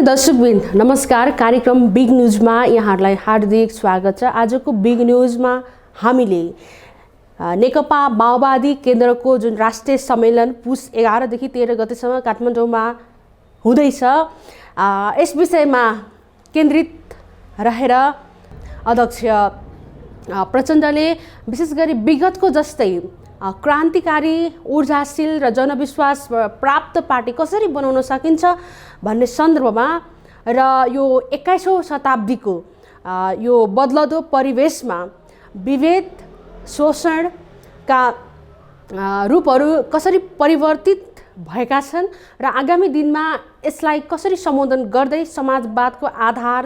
दर्शकबिन नमस्कार। कार्यक्रम बिग न्यूजमा यहाँहरूलाई हार्दिक स्वागत छ। आजको बिग न्यूजमा हामीले नेकपा माओवादी केन्द्रको जुन राष्ट्रिय सम्मेलन पुस 11 देखि 13 गतेसम्म काठमाडौँमा हुँदैछ, यस विषयमा केन्द्रित रहेर अध्यक्ष प्रचण्डले विशेष गरी विगतको जस्तै क्रान्तिकारी, ऊर्जाशील र जनविश्वास प्राप्त पार्टी कसरी बनाउन सकिन्छ भन्ने सन्दर्भमा र यो 21औं शताब्दीको यो बदलदो परिवेशमा विभेद, शोषणका रूपहरू कसरी परिवर्तित भएका छन् र आगामी दिनमा यसलाई कसरी सम्बोधन गर्दै समाजवादको आधार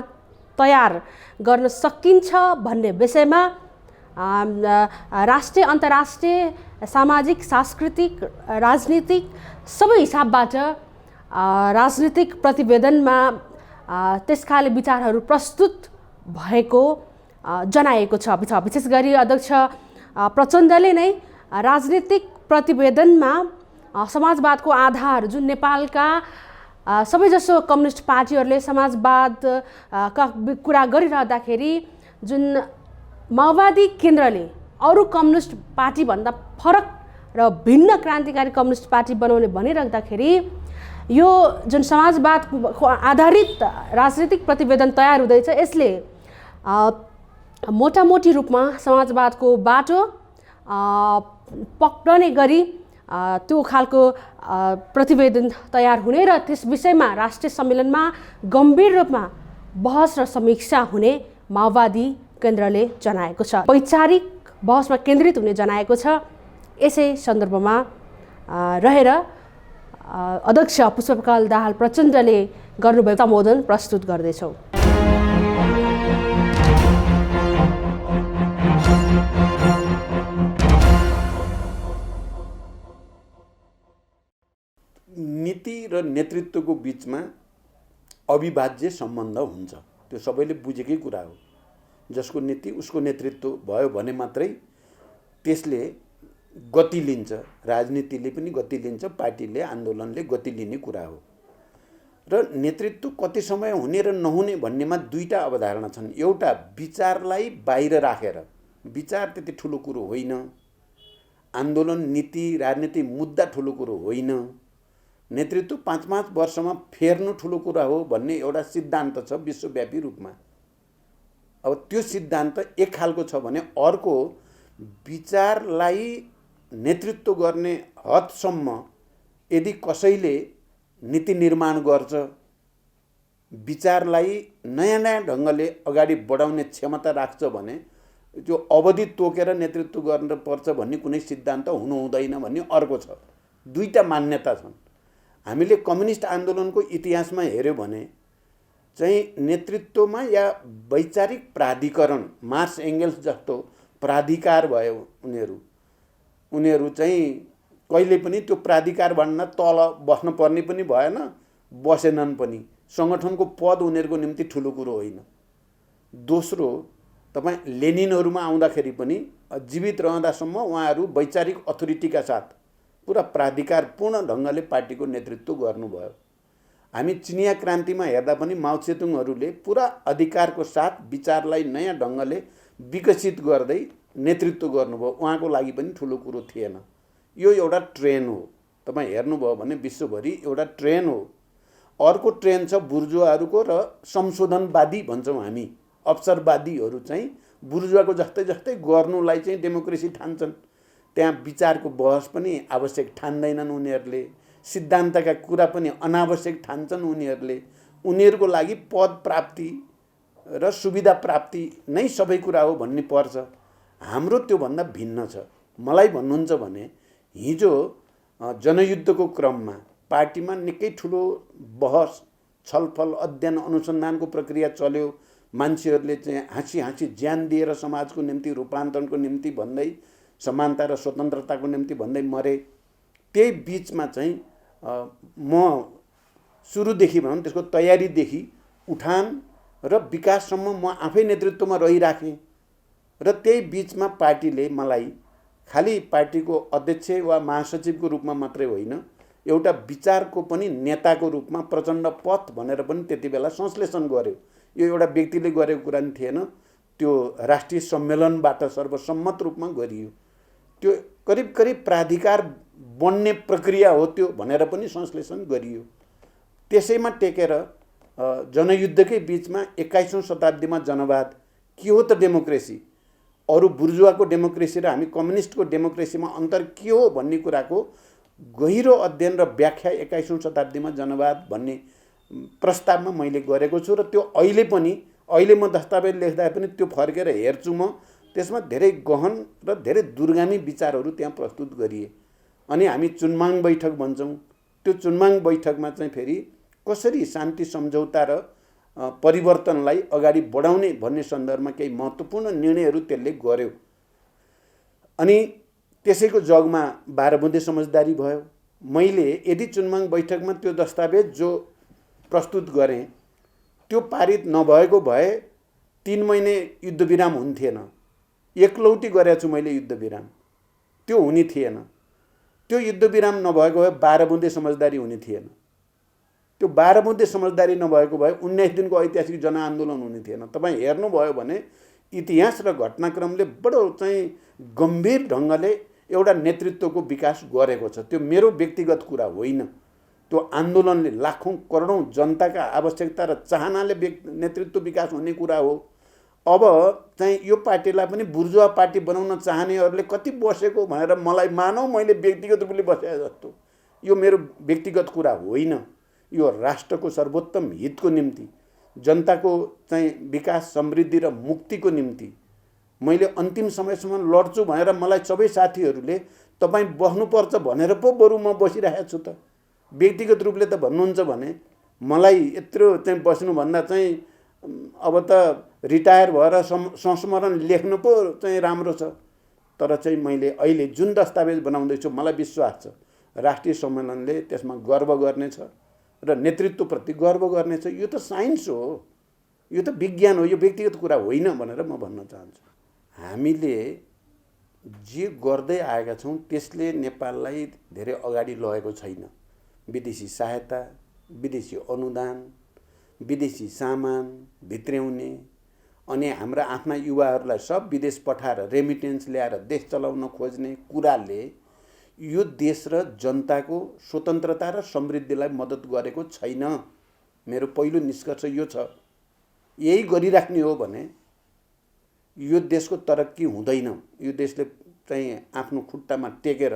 तयार गर्न सकिन्छ भन्ने विषयमा राष्ट्रिय, अन्तर्राष्ट्रिय, सामाजिक, सांस्कृतिक, राजनीतिक सबै हिसाबबाट राजनीतिक प्रतिवेदनमा त्यसखाले विचारहरू प्रस्तुत भएको जनाएको छ। विशेष गरी अध्यक्ष प्रचण्डले नै राजनीतिक प्रतिवेदनमा समाजवादको आधार जुन नेपालका सबैजसो कम्युनिस्ट पार्टीहरूले समाजवादका कुरा गरिरहँदाखेरि जुन माओवादी केन्द्रले अरू कम्युनिस्ट पार्टीभन्दा फरक र भिन्न क्रान्तिकारी कम्युनिस्ट पार्टी बनाउने भनिराख्दाखेरि यो जुन समाजवादको आधारित राजनीतिक प्रतिवेदन तयार हुँदैछ, यसले मोटामोटी रूपमा समाजवादको बाटो पक्डने गरी त्यो खालको प्रतिवेदन तयार हुने र त्यस विषयमा राष्ट्रिय सम्मेलनमा गम्भीर रूपमा बहस र समीक्षा हुने माओवादी केन्द्रले जनाएको छ। वैचारिक बहसमा केन्द्रित हुने जनाएको छ। यसै सन्दर्भमा रहेर अध्यक्ष पुष्पकमल दाहाल प्रचण्डले गर्नुभएको सम्बोधन प्रस्तुत गर्दैछौँ। नीति र नेतृत्वको बीचमा अविभाज्य सम्बन्ध हुन्छ, त्यो सबैले बुझेकै कुरा हो। जसको नीति उसको नेतृत्व भयो भने मात्रै त्यसले गति लिन्छ, राजनीतिले पनि गति लिन्छ, पार्टीले, आन्दोलनले गति लिने कुरा हो। र नेतृत्व कति समय हुने र नहुने भन्नेमा दुईटा अवधारणा छन्। एउटा विचारलाई बाहिर राखेर, विचार त्यति ठुलो कुरो होइन, आन्दोलन, नीति, राजनीति मुद्दा ठुलो कुरो होइन, नेतृत्व 5-5 वर्षमा फेर्नु ठुलो कुरा हो भन्ने एउटा सिद्धान्त छ विश्वव्यापी रूपमा। अब त्यो सिद्धान्त एक खालको छ भने अर्को विचारलाई नेतृत्व गर्ने हदसम्म यदि कसैले नीति निर्माण गर्छ, विचारलाई नयाँ नयाँ ढङ्गले अगाडि बढाउने क्षमता राख्छ भने त्यो अवधि तोकेर नेतृत्व गर्नुपर्छ भन्ने कुनै सिद्धान्त हुनु हुँदैन भन्ने अर्को छ। दुईटा मान्यता छन्। हामीले कम्युनिस्ट आन्दोलनको इतिहासमा हेर्यो भने चाहिँ नेतृत्वमा या वैचारिक प्राधिकरण, मार्क्स एङ्गेल्स जस्तो प्राधिकार भयो उनीहरू चाहिँ कहिले पनि त्यो प्राधिकारभन्दा तल बस्न पर्ने पनि भएन, बसेनन् पनि। सङ्गठनको पद उनीहरूको निम्ति ठुलो कुरो होइन। दोस्रो, तपाईँ लेनिनहरूमा आउँदाखेरि पनि जीवित रहँदासम्म उहाँहरू वैचारिक अथोरिटीका साथ पुरा प्राधिकारपूर्ण ढङ्गले पार्टीको नेतृत्व गर्नुभयो। हामी चिनिया क्रान्तिमा हेर्दा पनि माओ त्से-तुङहरूले पुरा अधिकारको साथ विचारलाई नयाँ ढङ्गले विकसित गर्दै नेतृत्व गर्नुभयो। उहाँको लागि पनि ठुलो कुरो थिएन। यो एउटा ट्रेन हो, तपाईँ हेर्नुभयो भने विश्वभरि एउटा ट्रेन हो। अर्को ट्रेन छ बुर्जुवाहरूको र संशोधनवादी भन्छौँ हामी, अवसरवादीहरू चाहिँ बुर्जुवाको जस्तै जस्तै गर्नुलाई चाहिँ डेमोक्रेसी ठान्छन्। त्यहाँ विचारको बहस पनि आवश्यक ठान्दैनन् उनीहरूले, सिद्धान्तका कुरा पनि अनावश्यक ठान्छन् उनीहरूले। उनीहरूको लागि पद प्राप्ति र सुविधा प्राप्ति नै सबै कुरा हो भन्ने पर्छ। हाम्रो त्योभन्दा भिन्न छ। मलाई भन्नुहुन्छ भने हिजो जनयुद्धको क्रममा पार्टीमा निकै ठुलो बहस, छलफल, अध्ययन, अनुसन्धानको प्रक्रिया चल्यो। मान्छेहरूले चाहिँ हाँसी हाँसी ज्यान दिएर समाजको निम्ति, रूपान्तरणको निम्ति भन्दै, समानता र स्वतन्त्रताको निम्ति भन्दै मरे। त्यही बिचमा चाहिँ म सुरुदेखि भनौँ त्यसको तयारीदेखि उठान र विकाससम्म म आफै नेतृत्वमा रहिराखेँ। र त्यही बिचमा पार्टीले मलाई खालि पार्टीको अध्यक्ष वा महासचिवको रूपमा मात्रै होइन, एउटा विचारको पनि नेताको रूपमा प्रचण्ड पथ भनेर पनि त्यति बेला संश्लेषण गर्यो। यो एउटा व्यक्तिले गरेको कुरा नि थिएन, त्यो राष्ट्रिय सम्मेलनबाट सर्वसम्मत रूपमा गरियो। त्यो करिब करिब प्राधिकार बन्ने प्रक्रिया हो त्यो भनेर पनि संश्लेषण गरियो। त्यसैमा टेकेर जनयुद्धकै बिचमा 21औं शताब्दीमा जनवाद के हो त डेमोक्रेसी, अरू बुर्जुवाको डेमोक्रेसी र हामी कम्युनिस्टको डेमोक्रेसीमा अन्तर के हो भन्ने कुराको गहिरो अध्ययन र व्याख्या 21औं शताब्दीमा जनवाद भन्ने प्रस्तावमा मैले गरेको छु। र त्यो अहिले म दस्तावेज लेख्दा पनि त्यो फर्केर हेर्छु म, त्यसमा धेरै गहन र धेरै दूरगामी विचारहरू त्यहाँ प्रस्तुत गरिए। अनि हामी चुनमाङ बैठक भन्छौँ, त्यो चुनमाङ बैठकमा चाहिँ फेरि कसरी शान्ति सम्झौता र परिवर्तनलाई अगाडि बढाउने भन्ने सन्दर्भमा केही महत्त्वपूर्ण निर्णयहरू त्यसले गर्यो। अनि त्यसैको जगमा 12 बुँदे समझदारी भयो। मैले यदि चुनमाङ बैठकमा त्यो दस्तावेज जो प्रस्तुत गरेँ त्यो पारित नभएको भए 3 महिने युद्धविराम हुन्थेन। एकलौटी गरेको छु मैले युद्धविराम, त्यो हुने थिएन। त्यो युद्धविराम नभएको भए 12 बुँदे समझदारी हुने थिएन। त्यो 12 बुँदे समझदारी नभएको भए 19 दिनको ऐतिहासिक जनआन्दोलन हुने थिएन। तपाईँ हेर्नुभयो भने इतिहास र घटनाक्रमले बडो चाहिँ गम्भीर ढङ्गले एउटा नेतृत्वको विकास गरेको छ। त्यो मेरो व्यक्तिगत कुरा होइन, त्यो आन्दोलनले लाखौँ करोडौँ जनताका आवश्यकता र चाहनाले नेतृत्व विकास हुने कुरा हो। अब चाहिँ यो पार्टीलाई पनि बुर्जुवा पार्टी बनाउन चाहनेहरूले कति बसेको भनेर मलाई मानौ मैले व्यक्तिगत रूपले बसे जस्तो, यो मेरो व्यक्तिगत कुरा होइन। यो राष्ट्रको सर्वोत्तम हितको निम्ति, जनताको चाहिँ विकास समृद्धि र मुक्तिको निम्ति मैले अन्तिम समयसम्म लड्छु भनेर मलाई सबै साथीहरूले तपाईँ बस्नुपर्छ भनेर पो बरु म बसिरहेको छु त। व्यक्तिगत रूपले त भन्नुहुन्छ भने मलाई यत्रो चाहिँ बस्नुभन्दा चाहिँ अब त रिटायर भएर संस्मरण लेख्नु पो चाहिँ राम्रो छ। तर चाहिँ मैले अहिले जुन दस्तावेज बनाउँदैछु मलाई विश्वास छ राष्ट्रिय सम्मेलनले त्यसमा गर्व गर्नेछ र नेतृत्वप्रति गर्व गर्नेछ। यो त साइन्स हो, यो त विज्ञान हो, यो व्यक्तिगत कुरा होइन भनेर म भन्न चाहन्छु। हामीले जे गर्दै आएका छौँ त्यसले नेपाललाई धेरै अगाडि लगेको छैन। विदेशी सहायता, विदेशी अनुदान, विदेशी सामान भित्र्याउने अनि हाम्रा आफ्ना युवाहरूलाई सब विदेश पठाएर रेमिटेन्स ल्याएर देश चलाउन खोज्ने कुराले यो देश र जनताको स्वतन्त्रता र समृद्धिलाई मद्दत गरेको छैन। मेरो पहिलो निष्कर्ष यो छ। यही गरिराख्ने हो भने यो देशको तरक्की हुँदैन। यो देशले चाहिँ आफ्नो खुट्टामा टेकेर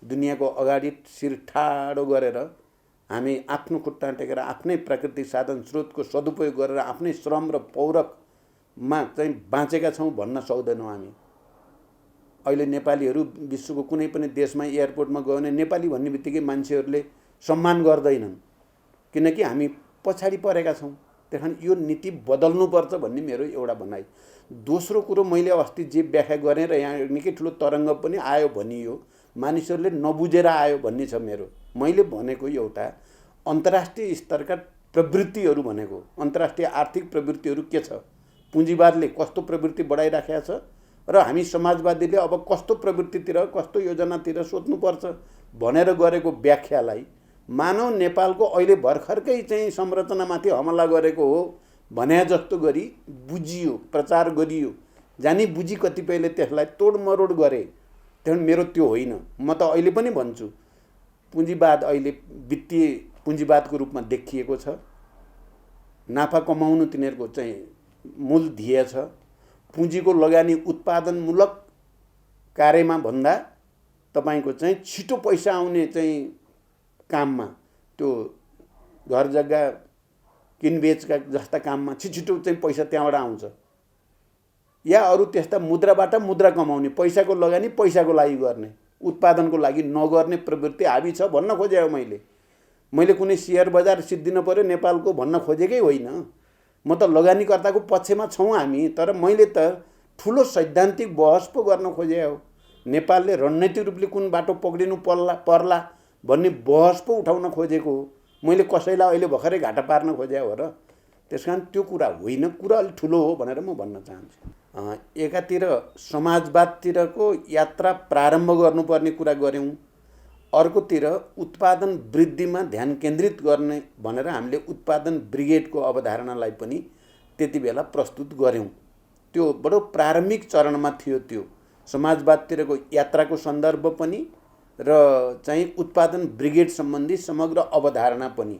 दुनियाँको अगाडि शिर ठाडो गरेर हामी आफ्नो खुट्टामा टेकेर आफ्नै प्राकृतिक साधन स्रोतको सदुपयोग गरेर आफ्नै श्रम र पौरखमा चाहिँ बाँचेका छौँ भन्न सक्दैनौँ हामी। अहिले नेपालीहरू विश्वको कुनै पनि देशमा एयरपोर्टमा गयो भने नेपाली भन्ने बित्तिकै मान्छेहरूले सम्मान गर्दैनन्, किनकि हामी पछाडि परेका छौँ। त्यस कारण यो नीति बदल्नुपर्छ भन्ने मेरो एउटा भनाइ। दोस्रो कुरो, मैले अस्ति जे व्याख्या गरेँ र यहाँ निकै ठुलो तरङ्ग पनि आयो भनियो, मानिसहरूले नबुझेर आयो भन्ने छ मेरो। मैले भनेको एउटा अन्तर्राष्ट्रिय स्तरका प्रवृत्तिहरू भनेको अन्तर्राष्ट्रिय आर्थिक प्रवृत्तिहरू के छ, पुँजीवादले कस्तो प्रवृत्ति बढाइराखेको छ र हामी समाजवादीले अब कस्तो प्रवृत्तितिर कस्तो योजनातिर सोच्नुपर्छ भनेर गरेको व्याख्यालाई मानव नेपालको अहिले भर्खरकै चाहिँ संरचनामाथि हमला गरेको हो भने जस्तो गरी बुझियो, प्रचार गरियो। जानी बुझी कतिपयले त्यसलाई तोडमरोड गरे। त्यही मेरो त्यो होइन। म त अहिले पनि भन्छु पुँजीवाद अहिले वित्तीय पुँजीवादको रूपमा देखिएको छ। नाफा कमाउनु तिनीहरूको चाहिँ मूल ध्येय छ। पुँजीको लगानी उत्पादनमूलक कार्यमा भन्दा तपाईँको चाहिँ छिटो पैसा आउने चाहिँ काममा, त्यो घर जग्गा किनबेचका जस्ता काममा छिटो चाहिँ पैसा त्यहाँबाट आउँछ, या अरू त्यस्ता मुद्राबाट मुद्रा कमाउने, पैसाको लगानी पैसाको लागि गर्ने, उत्पादनको लागि नगर्ने प्रवृत्ति हाबी छ भन्न खोजेँ हो। मैले कुनै सेयर बजार सिद्धिन पर्यो नेपालको भन्न खोजेकै होइन। म त लगानीकर्ताको पक्षमा छौँ हामी। तर मैले त ठुलो सैद्धान्तिक बहस पो गर्न खोजेँ हो। नेपालले रणनीतिक रूपले कुन बाटो पक्रिनु पर्ला भन्ने बहस पो उठाउन खोजेको हो। मैले कसैलाई अहिले भर्खरै घाटा पार्न खोजेँ हो र। त्यसकारण त्यो कुरा होइन, कुरा अलिक ठुलो हो भनेर म भन्न चाहन्छु। एकातिर समाजवादतिरको यात्रा प्रारम्भ गर्नुपर्ने कुरा गऱ्यौँ, अर्कोतिर उत्पादन वृद्धिमा ध्यान केन्द्रित गर्ने भनेर हामीले उत्पादन ब्रिगेडको अवधारणालाई पनि त्यति बेला प्रस्तुत गऱ्यौँ। त्यो बडो प्रारम्भिक चरणमा थियो। त्यो समाजवादतिरको यात्राको सन्दर्भ पनि र चाहिँ उत्पादन ब्रिगेड सम्बन्धी समग्र अवधारणा पनि।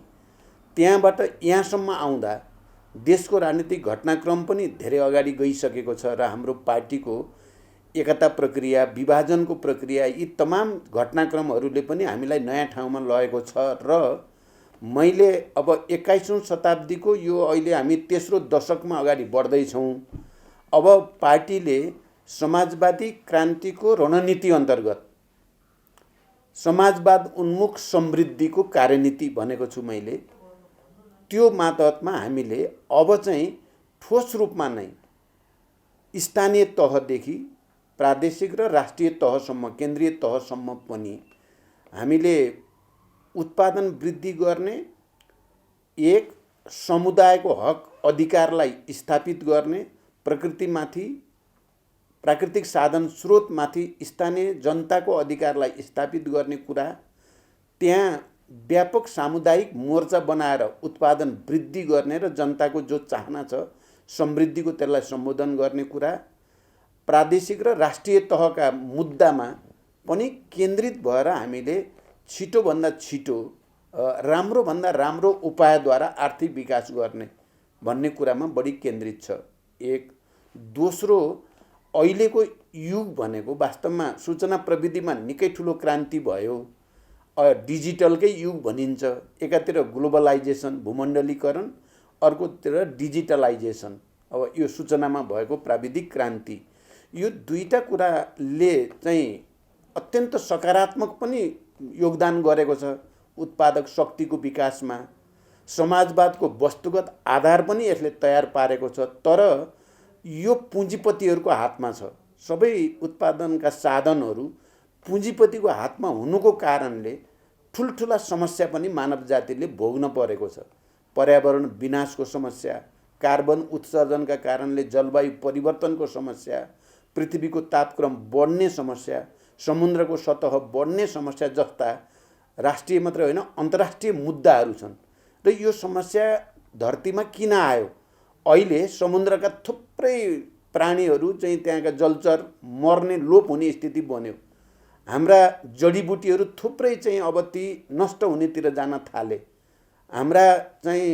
त्यहाँबाट यहाँसम्म आउँदा देशको राजनीतिक घटनाक्रम पनि धेरै अगाडि गइसकेको छ र हाम्रो पार्टीको एकता प्रक्रिया, विभाजनको प्रक्रिया, यी तमाम घटनाक्रमहरूले पनि हामीलाई नयाँ ठाउँमा लगेको छ र मैले अब 21औं शताब्दीको यो अहिले हामी तेस्रो दशकमा अगाडि बढ्दैछौँ। अब पार्टीले समाजवादी क्रान्तिको रणनीति अन्तर्गत समाजवाद उन्मुख समृद्धिको कार्यनीति भनेको छु मैले। त्यो मातहतमा हामीले अब चाहिँ ठोस रूपमा नै स्थानीय तहदेखि प्रादेशिक र राष्ट्रिय तहसम्म, केन्द्रीय तहसम्म पनि हामीले उत्पादन वृद्धि गर्ने, एक समुदायको हक अधिकारलाई स्थापित गर्ने, प्रकृतिमाथि, प्राकृतिक साधन स्रोतमाथि स्थानीय जनताको अधिकारलाई स्थापित गर्ने कुरा, त्यहाँ व्यापक सामुदायिक मोर्चा बनाएर उत्पादन वृद्धि गर्ने र जनताको जो चाहना छ समृद्धिको त्यसलाई सम्बोधन गर्ने कुरा, प्रादेशिक र राष्ट्रिय तहका मुद्दामा पनि केन्द्रित भएर हामीले छिटोभन्दा छिटो राम्रोभन्दा राम्रो उपायद्वारा आर्थिक विकास गर्ने भन्ने कुरामा बढी केन्द्रित छ। एक। दोस्रो, अहिलेको युग भनेको वास्तवमा सूचना प्रविधिमा निकै ठुलो क्रान्ति भयो। डिजिटलकै युग भनिन्छ। एकातिर ग्लोबलाइजेसन, भूमण्डलीकरण, अर्कोतिर डिजिटलाइजेसन, अब यो सूचनामा भएको प्राविधिक क्रान्ति। यो दुईटा कुराले चाहिँ अत्यन्त सकारात्मक पनि योगदान गरेको छ उत्पादक शक्तिको विकासमा। समाजवादको वस्तुगत आधार पनि यसले तयार पारेको छ। तर यो पुँजीपतिहरूको हातमा छ। सबै उत्पादनका साधनहरू पुँजीपतिको हातमा हुनुको कारणले ठुल्ठुला समस्या पनि मानव जातिले भोग्न परेको छ। पर्यावरण विनाशको समस्या, कार्बन उत्सर्जनका कारणले जलवायु परिवर्तनको समस्या, पृथ्वीको तापक्रम बढ्ने समस्या, समुद्रको सतह बढ्ने समस्या जस्ता राष्ट्रिय मात्र होइन अन्तर्राष्ट्रिय मुद्दाहरू छन्। र यो समस्या धरतीमा किन आयो? अहिले समुद्रका थुप्रै प्राणीहरू चाहिँ त्यहाँका जलचर मर्ने, लोप हुने स्थिति बन्यो। हाम्रा जडीबुटीहरू थुप्रै चाहिँ अब ती नष्ट हुनेतिर जान थाले। हाम्रा चाहिँ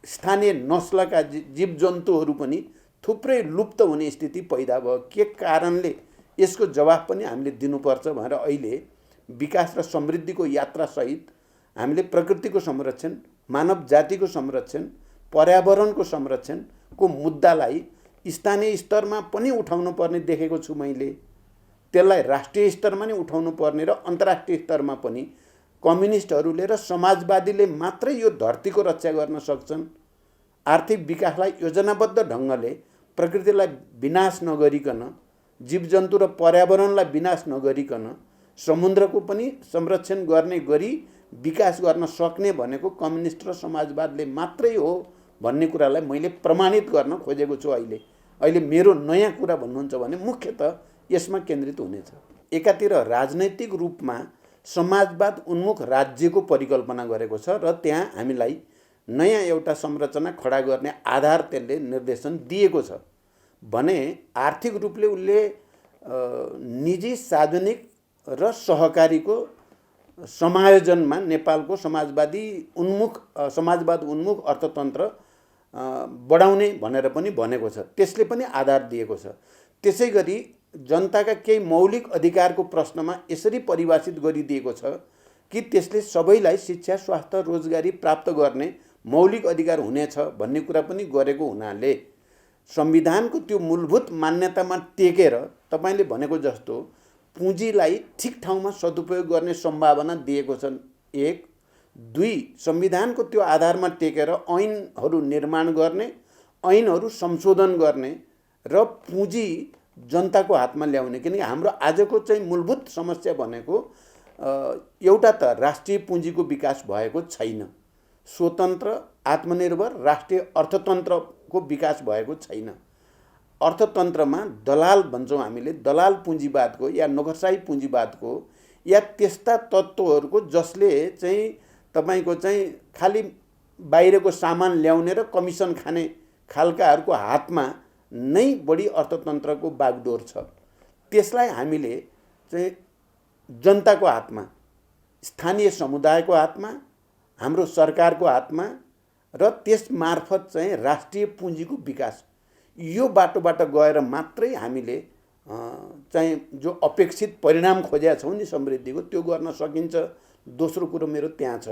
स्थानीय नस्लका जीवजन्तुहरू पनि थुप्रै लुप्त हुने स्थिति पैदा भयो। के कारणले? यसको जवाफ पनि हामीले दिनुपर्छ भनेर अहिले विकास र समृद्धिको यात्रासहित हामीले प्रकृतिको संरक्षण, मानव जातिको संरक्षण, पर्यावरणको संरक्षणको मुद्दालाई स्थानीय स्तरमा पनि उठाउनु पर्ने देखेको छु मैले। त्यसलाई राष्ट्रिय स्तरमा नि उठाउनु पर्ने र अन्तर्राष्ट्रिय स्तरमा पनि कम्युनिस्टहरूले र समाजवादीले मात्रै यो धरतीको रक्षा गर्न सक्छन्। आर्थिक विकासलाई योजनाबद्ध ढङ्गले प्रकृतिलाई विनाश नगरिकन, जीवजन्तु र पर्यावरणलाई विनाश नगरिकन समुद्रको पनि संरक्षण गर्ने गरी विकास गर्न सक्ने भनेको कम्युनिस्ट र समाजवादले मात्रै हो भन्ने कुरालाई मैले प्रमाणित गर्न खोजेको छु। अहिले मेरो नयाँ कुरा भन्नुहुन्छ भने मुख्यतः यसमा केन्द्रित हुनेछ। एकातिर राजनैतिक रूपमा समाजवाद उन्मुख राज्यको परिकल्पना गरेको छ र त्यहाँ हामीलाई नयाँ एउटा संरचना खडा गर्ने आधार त्यसले निर्देशन दिएको छ भने आर्थिक रूपले उसले निजी, सार्वजनिक र सहकारीको समायोजनमा नेपालको समाजवाद उन्मुख अर्थतन्त्र बढाउने भनेर पनि भनेको छ। त्यसले पनि आधार दिएको छ। त्यसै गरी जनताका केही मौलिक अधिकारको प्रश्नमा यसरी परिभाषित गरिदिएको छ कि त्यसले सबैलाई शिक्षा, स्वास्थ्य, रोजगारी प्राप्त गर्ने मौलिक अधिकार हुनेछ भन्ने कुरा पनि गरेको हुनाले संविधानको त्यो मूलभूत मान्यतामा टेकेर तपाईले भनेको जस्तो पुँजीलाई ठिक ठाउँमा सदुपयोग गर्ने सम्भावना दिएको छन्। एक। दुई, संविधानको त्यो आधारमा टेकेर ऐनहरू निर्माण गर्ने, ऐनहरू संशोधन गर्ने र पुँजी जनताको हातमा ल्याउने। किनकि हाम्रो आजको चाहिँ मूलभूत समस्या भनेको एउटा त राष्ट्रिय पुँजीको विकास भएको छैन, स्वतन्त्र आत्मनिर्भर राष्ट्रिय अर्थतन्त्रको विकास भएको छैन। अर्थतन्त्रमा दलाल भन्छौँ हामीले, दलाल पुँजीवादको या नोकरशाही पुँजीवादको या त्यस्ता तत्त्वहरूको जसले चाहिँ तपाईँको चाहिँ खालि बाहिरको सामान ल्याउने र कमिसन खाने खालकाहरूको हातमा नै बढी अर्थतन्त्रको बागडोर छ। त्यसलाई हामीले चाहिँ जनताको हातमा, स्थानीय समुदायको हातमा, हाम्रो सरकारको हातमा र त्यस मार्फत चाहिँ राष्ट्रिय पुँजीको विकास, यो बाटोबाट गएर मात्रै हामीले चाहिँ जो अपेक्षित परिणाम खोजेका छौँ नि समृद्धिको, त्यो गर्न सकिन्छ। दोस्रो कुरो मेरो त्यहाँ छ।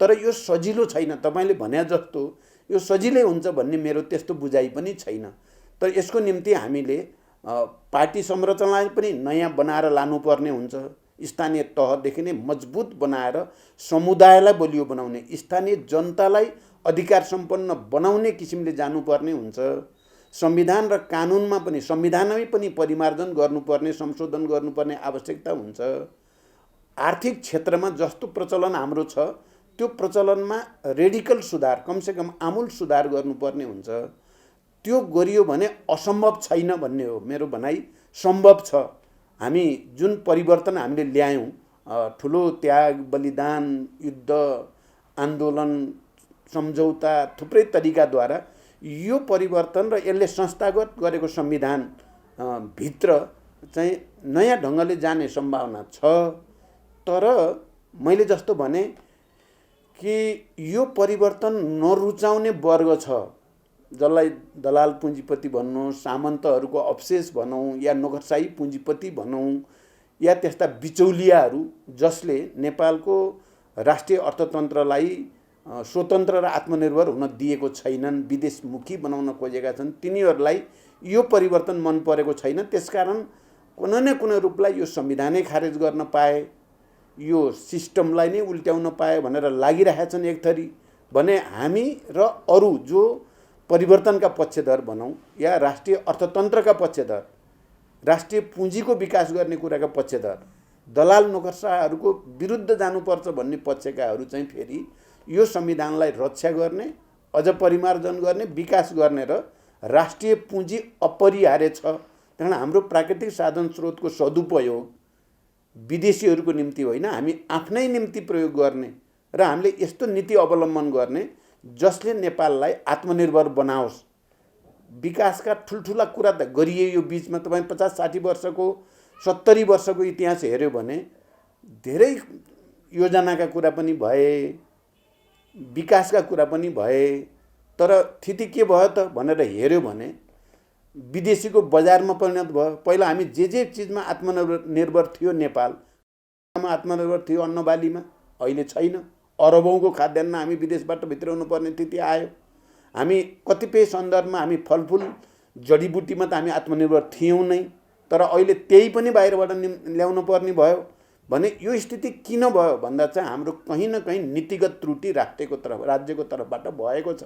तर यो सजिलो छैन, तपाईँले भने जस्तो यो सजिलै हुन्छ भन्ने मेरो त्यस्तो बुझाइ पनि छैन। तर यसको निम्ति हामीले पार्टी संरचनालाई पनि नयाँ बनाएर लानुपर्ने हुन्छ। स्थानीय तहदेखि नै मजबुत बनाएर समुदायलाई बलियो बनाउने, स्थानीय जनतालाई अधिकार सम्पन्न बनाउने किसिमले जानुपर्ने हुन्छ। संविधान र कानुनमा पनि, संविधानमै पनि परिमार्जन गर्नुपर्ने, संशोधन गर्नुपर्ने आवश्यकता हुन्छ। आर्थिक क्षेत्रमा जस्तो प्रचलन हाम्रो छ त्यो प्रचलनमा रेडिकल सुधार, कमसेकम आमूल सुधार गर्नुपर्ने हुन्छ। त्यो गरियो भने असम्भव छैन भन्ने हो मेरो भनाइ। सम्भव छ। हामी जुन परिवर्तन हामीले ल्यायौँ, ठुलो त्याग, बलिदान, युद्ध, आन्दोलन, सम्झौता, थुप्रै तरिकाद्वारा यो परिवर्तन र यसले संस्थागत गरेको संविधान भित्र चाहिँ नयाँ ढङ्गले जाने सम्भावना छ। तर मैले जस्तो भने कि यो परिवर्तन नरुचाउने वर्ग छ, जसलाई दलाल पुँजीपति भनौँ, सामन्तहरूको अवशेष भनौँ, या नोकरशाही पुँजीपति भनौँ, या त्यस्ता बिचौलियाहरू जसले नेपालको राष्ट्रिय अर्थतन्त्रलाई स्वतन्त्र र आत्मनिर्भर हुन दिएको छैनन्, विदेशमुखी बनाउन खोजेका छन्, तिनीहरूलाई यो परिवर्तन मन परेको छैन। त्यसकारण कुनै न कुनै रूपलाई यो संविधानै खारेज गर्न पाए, यो सिस्टमलाई नै उल्ट्याउन पाए भनेर लागिरहेका छन् एक थरी। भने हामी र अरू जो परिवर्तनका पक्षधर भनौँ या राष्ट्रिय अर्थतन्त्रका पक्षधर, राष्ट्रिय पुँजीको विकास गर्ने कुराका पक्षधर, दलाल नोकरशाहहरूको विरुद्ध जानुपर्छ भन्ने पक्षकाहरू चाहिँ फेरि यो संविधानलाई रक्षा गर्ने, अझ परिमार्जन गर्ने, विकास गर्ने र राष्ट्रिय पुँजी अपरिहार्य छ। त्यही हाम्रो प्राकृतिक साधन स्रोतको सदुपयोग विदेशीहरूको निम्ति होइन, हामी आफ्नै निम्ति प्रयोग गर्ने र हामीले यस्तो नीति अवलम्बन गर्ने जसले नेपाललाई आत्मनिर्भर बनाओस्। विकासका ठुल्ठुला कुरा त गरिए यो बिचमा। तपाईँ 50-60 वर्षको 70 वर्षको इतिहास हेऱ्यो भने धेरै योजनाका कुरा पनि भए, विकासका कुरा पनि भए। तर स्थिति के भयो त भनेर हेऱ्यो भने विदेशीको बजारमा परिणत भयो। पहिला हामी जे चिजमा आत्मनिर्भर थियो, नेपालमा आत्मनिर्भर थियो अन्नबालीमा, अहिले छैन। अरबौँको खाद्यान्न हामी विदेशबाट भित्राउनु पर्ने स्थिति आयो। हामी कतिपय सन्दर्भमा हामी फलफुल जडीबुटीमा त हामी आत्मनिर्भर थियौँ नै, तर अहिले त्यही पनि बाहिरबाट ल्याउनु पर्ने भयो। भने यो स्थिति किन भयो भन्दा चाहिँ हाम्रो कहीँ न कहीँ नीतिगत त्रुटि राज्यको तर्फबाट भएको छ।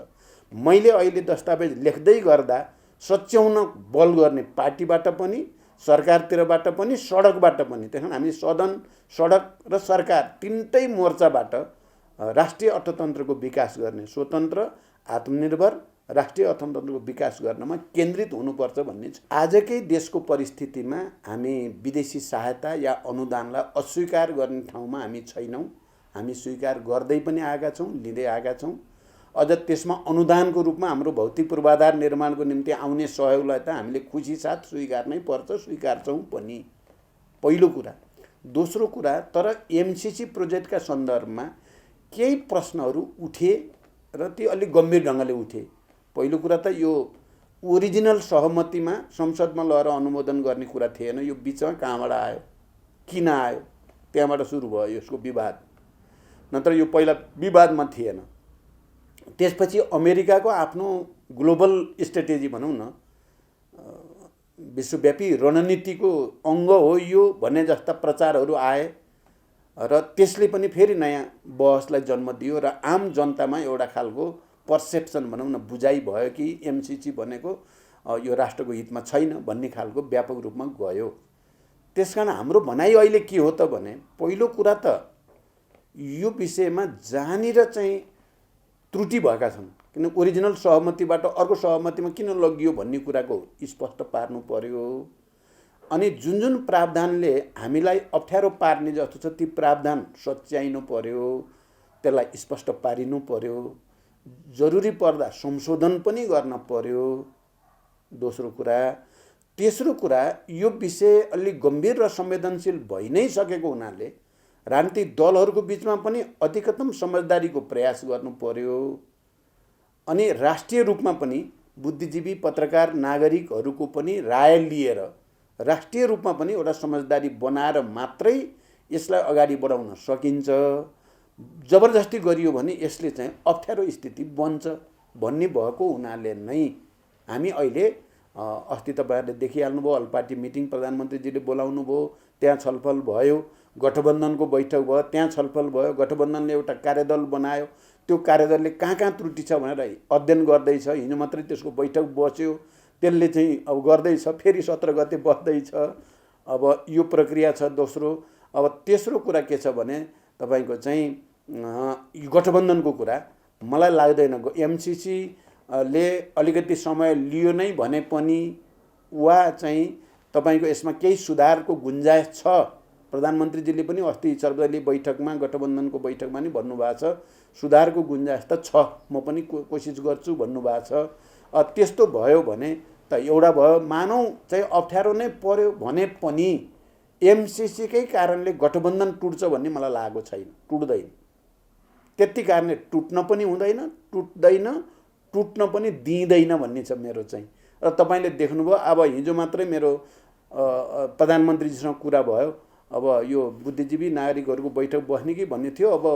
मैले अहिले दस्तावेज लेख्दै गर्दा सच्याउन बल गर्ने पार्टीबाट पनि, सरकारतिरबाट पनि, सडकबाट पनि, त्यही हामी सदन, सडक र सरकार तिनटै मोर्चाबाट राष्ट्रिय अर्थतन्त्रको विकास गर्ने, स्वतन्त्र, आत्मनिर्भर राष्ट्रिय अर्थतन्त्रको विकास गर्नमा केन्द्रित हुनुपर्छ भन्ने छ। आजकै देशको परिस्थितिमा हामी विदेशी सहायता या अनुदानलाई अस्वीकार गर्ने ठाउँमा हामी छैनौँ। हामी स्वीकार गर्दै पनि आएका छौँ, लिँदै आएका छौँ। अझ त्यसमा अनुदानको रूपमा हाम्रो भौतिक पूर्वाधार निर्माणको निम्ति आउने सहयोगलाई त हामीले खुसी साथ स्वीकार नै पर्छ, स्वीकार्छौँ पनि, पहिलो कुरा। दोस्रो कुरा, तर एमसिसी प्रोजेक्टका सन्दर्भमा केही प्रश्नहरू उठे र ती अलिक गम्भीर ढङ्गले उठे। पहिलो कुरा त यो ओरिजिनल सहमतिमा संसदमा लगेर अनुमोदन गर्ने कुरा थिएन। यो बिचमा कहाँबाट आयो, किन आयो, त्यहाँबाट सुरु भयो यसको विवाद। नत्र यो पहिला विवादमा थिएन। त्यसपछि अमेरिकाको आफ्नो ग्लोबल स्ट्रेटेजी भनौँ न, विश्वव्यापी रणनीतिको अङ्ग हो यो भन्ने जस्ता प्रचारहरू आए र त्यसले पनि फेरि नयाँ बहसलाई जन्म दियो र आम जनतामा एउटा खालको पर्सेप्सन भनौँ न, बुझाइ भयो कि एमसिसी भनेको यो राष्ट्रको हितमा छैन भन्ने खालको व्यापक रूपमा गयो। त्यसकारण हाम्रो भनाइ अहिले के हो त भने, पहिलो कुरा त यो विषयमा जहाँनिर चाहिँ त्रुटि भएका छन्, किन ओरिजिनल सहमतिबाट अर्को सहमतिमा किन लगियो भन्ने कुराको स्पष्ट पार्नु पर्यो। अनि जुन प्रावधानले हामीलाई अप्ठ्यारो पार्ने जस्तो छ ती प्रावधान सच्याइनु पर्यो, त्यसलाई स्पष्ट पारिनु पर्यो, जरुरी पर्दा संशोधन पनि गर्न पर्यो। दोस्रो कुरा। तेस्रो कुरा, यो विषय अलि गम्भीर र संवेदनशील भइ नै सकेको हुनाले राजनीतिक दलहरूको बिचमा पनि अधिकतम समझदारीको प्रयास गर्नु पर्यो। अनि राष्ट्रिय रूपमा पनि बुद्धिजीवी, पत्रकार, नागरिकहरूको पनि राय लिएर राष्ट्रिय रूपमा पनि एउटा समझदारी बनाएर मात्रै यसलाई अगाडि बढाउन सकिन्छ। जबरजस्ती गरियो भने यसले चाहिँ अप्ठ्यारो स्थिति बन्छ भन्ने भएको हुनाले नै हामी अहिले अस्ति तपाईँहरूले देखिहाल्नुभयो, अल पार्टी मिटिङ प्रधानमन्त्रीजीले बोलाउनु भयो, त्यहाँ छलफल भयो, गठबन्धनको बैठक भयो, त्यहाँ छलफल भयो, गठबन्धनले एउटा कार्यदल बनायो, त्यो कार्यदलले कहाँ त्रुटि छ भनेर अध्ययन गर्दैछ। हिजो मात्रै त्यसको बैठक बस्यो, त्यसले चाहिँ अब गर्दैछ, फेरि 17 गते बस्दैछ। अब यो प्रक्रिया छ दोस्रो। अब तेस्रो कुरा के छ भने तपाईँको चाहिँ गठबन्धनको कुरा मलाई लाग्दैन एमसीसी ले अलिकति समय लियो नै भने पनि वा चाहिँ तपाईँको यसमा केही सुधारको गुन्जाइस छ। प्रधानमन्त्रीजीले पनि अस्ति सर्वदलीय बैठकमा, गठबन्धनको बैठकमा नि भन्नुभएको छ सुधारको गुन्जाइस त छ, म पनि कोसिस गर्छु भन्नुभएको छ। त्यस्तो भयो भने त एउटा भयो, मानौ चाहिँ अप्ठ्यारो नै पर्यो भने पनि एमसीसीकै कारणले गठबन्धन टुट्छ भन्ने मलाई लागेको छैन, टुट्दैन। त्यति कारणले टुट्न पनि हुँदैन, टुट्न पनि दिँदैन भन्ने छ मेरो चाहिँ। र तपाईँले देख्नुभयो अब हिजो मात्रै मेरो प्रधानमन्त्रीजीसँग कुरा भयो, अब यो बुद्धिजीवी नागरिकहरूको बैठक बस्ने कि भन्ने थियो। अब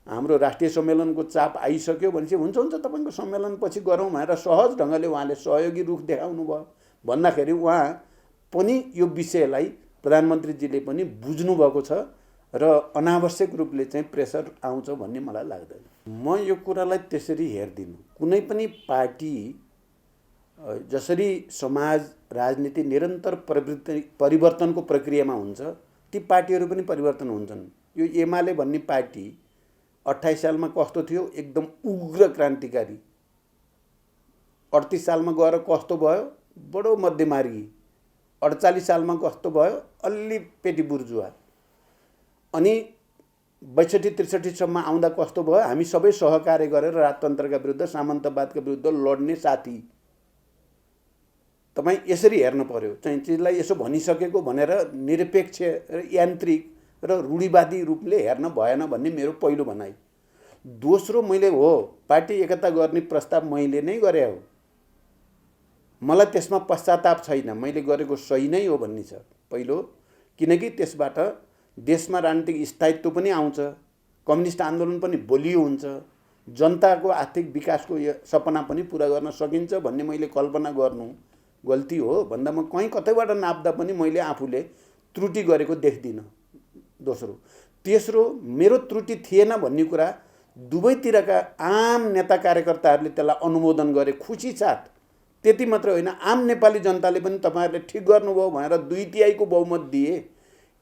हाम्रो राष्ट्रिय सम्मेलनको चाप आइसक्यो भनेपछि हुन्छ तपाईँको सम्मेलन पछि गरौँ भनेर सहज ढङ्गले उहाँले सहयोगी रुख देखाउनु भयो। भन्दाखेरि उहाँ पनि यो विषयलाई प्रधानमन्त्रीजीले पनि बुझ्नुभएको छ र अनावश्यक रूपले चाहिँ प्रेसर आउँछ भन्ने मलाई लाग्दैन। म यो कुरालाई त्यसरी हेर्दिनँ। कुनै पनि पार्टी जसरी समाज राजनीति निरन्तर परिवर्तनको प्रक्रियामा हुन्छ, ती पार्टीहरू पनि परिवर्तन हुन्छन्। यो एमाले भन्ने पार्टी 28 सालमा कस्तो थियो, एकदम उग्र क्रान्तिकारी। 38 सालमा गएर कस्तो भयो, बडो मध्यमार्गी। 48 सालमा कस्तो भयो, अलि पेटी बुर्जुवा। अनि 62-63 सम्म आउँदा कस्तो भयो, हामी सबै सहकार्य गरेर राजतन्त्रका विरुद्ध, सामन्तवादका विरुद्ध लड्ने साथी। तपाईँ यसरी हेर्नु पर्यो चाहिँ चिजलाई यसो भनिसकेको भनेर निरपेक्ष र यान्त्रिक र रूढिवादी रूपले हेर्न भएन भन्ने मेरो पहिलो भनाइ। दोस्रो, मैले हो पार्टी एकता गर्ने प्रस्ताव मैले नै गरे हो, मलाई त्यसमा पश्चाताप छैन, मैले गरेको सही नै हो भन्ने छ पहिलो। किनकि त्यसबाट देशमा राजनीतिक स्थायित्व पनि आउँछ, कम्युनिस्ट आन्दोलन पनि बलियो हुन्छ, जनताको आर्थिक विकासको सपना पनि पुरा गर्न सकिन्छ भन्ने मैले कल्पना गर्नु गल्ती हो भन्दा म कतैबाट नाप्दा पनि मैले आफूले त्रुटि गरेको देख्दिनँ। दोस्रो। तेस्रो, मेरो त्रुटि थिएन भन्ने कुरा दुवैतिरका आम नेता कार्यकर्ताहरूले त्यसलाई अनुमोदन गरे खुसी साथ। त्यति मात्र होइन, आम नेपाली जनताले पनि तपाईँहरूले ठिक गर्नुभयो भनेर 2/3 बहुमत दिए।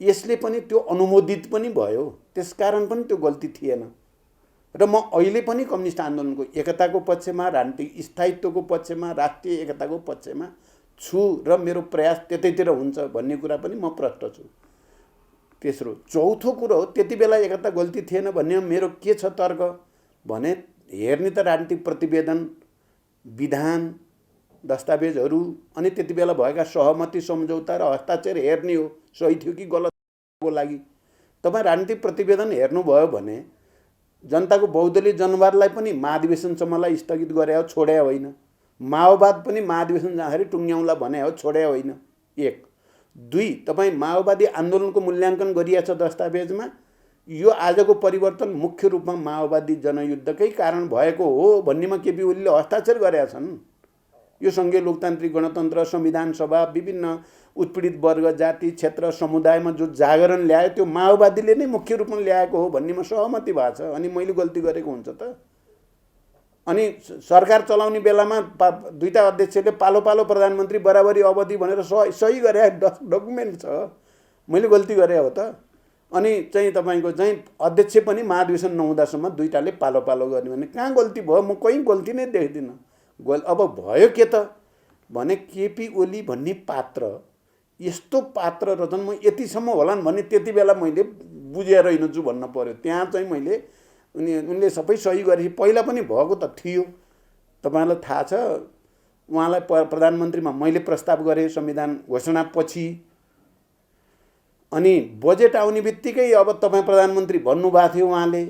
यसले पनि त्यो अनुमोदित पनि भयो, त्यसकारण पनि त्यो गल्ती थिएन। र म अहिले पनि कम्युनिस्ट आन्दोलनको एकताको पक्षमा, राजनीतिक स्थायित्वको पक्षमा, राष्ट्रिय एकताको पक्षमा छु र मेरो प्रयास त्यतैतिर हुन्छ भन्ने कुरा पनि म प्रष्ट छु। तेस्रो। चौथो कुरो हो, त्यति बेला एकता गल्ती थिएन भन्ने मेरो के छ तर्क भने हेर्ने त राजनीतिक प्रतिवेदन, विधान, दस्तावेजहरू अनि त्यति बेला भएका सहमति सम्झौता र हस्ताक्षर हेर्ने हो सही थियो कि गलत को लागि। तपाईँ राजनीतिक प्रतिवेदन हेर्नुभयो भने जनताको बहुदलीय जनवादलाई पनि महाधिवेशनसम्मलाई स्थगित गरे हो, छोडे होइन। माओवाद पनि महाधिवेशन जाँदाखेरि टुङ्ग्याउला भने हो, छोडे होइन। 1। 2, तपाईँ माओवादी आन्दोलनको मूल्याङ्कन गरिएछ दस्तावेजमा, यो आजको परिवर्तन मुख्य रूपमा माओवादी जनयुद्धकै कारण भएको हो भन्नेमा केपी ओलीले हस्ताक्षर गरेका छन्। यो सङ्घीय लोकतान्त्रिक गणतन्त्र, संविधान सभा, विभिन्न उत्पीडित वर्ग, जाति, क्षेत्र, समुदायमा जो जागरण ल्यायो त्यो माओवादीले नै मुख्य रूपमा ल्याएको हो भन्नेमा सहमति भएको छ। अनि मैले गल्ती गरेको हुन्छ त? अनि सरकार चलाउने बेलामा दुईटा अध्यक्षले पालो पालो प्रधानमन्त्री बराबरी अवधि भनेर सही गरे डकुमेन्ट छ, मैले गल्ती गरे हो त? अनि चाहिँ तपाईँको चाहिँ अध्यक्ष पनि महाधिवेशन नहुँदासम्म दुईटाले पालो पालो गर्ने भने कहाँ गल्ती भयो? म कहीँ गल्ती नै देख्दिनँ। अब भयो के त भने केपी ओली भन्ने पात्र यस्तो पात्र रहेछन्, म यतिसम्म होलान् भन्ने त्यति बेला मैले बुझेर हिँड्छु भन्न पर्यो। त्यहाँ चाहिँ मैले उनले सबै सही गरेपछि पहिला पनि भएको त थियो। तपाईँलाई थाहा छ, उहाँलाई प्रधानमन्त्रीमा मैले प्रस्ताव गरेँ संविधान घोषणापछि। अनि बजेट आउने बित्तिकै अब तपाईँ प्रधानमन्त्री भन्नुभएको थियो, उहाँले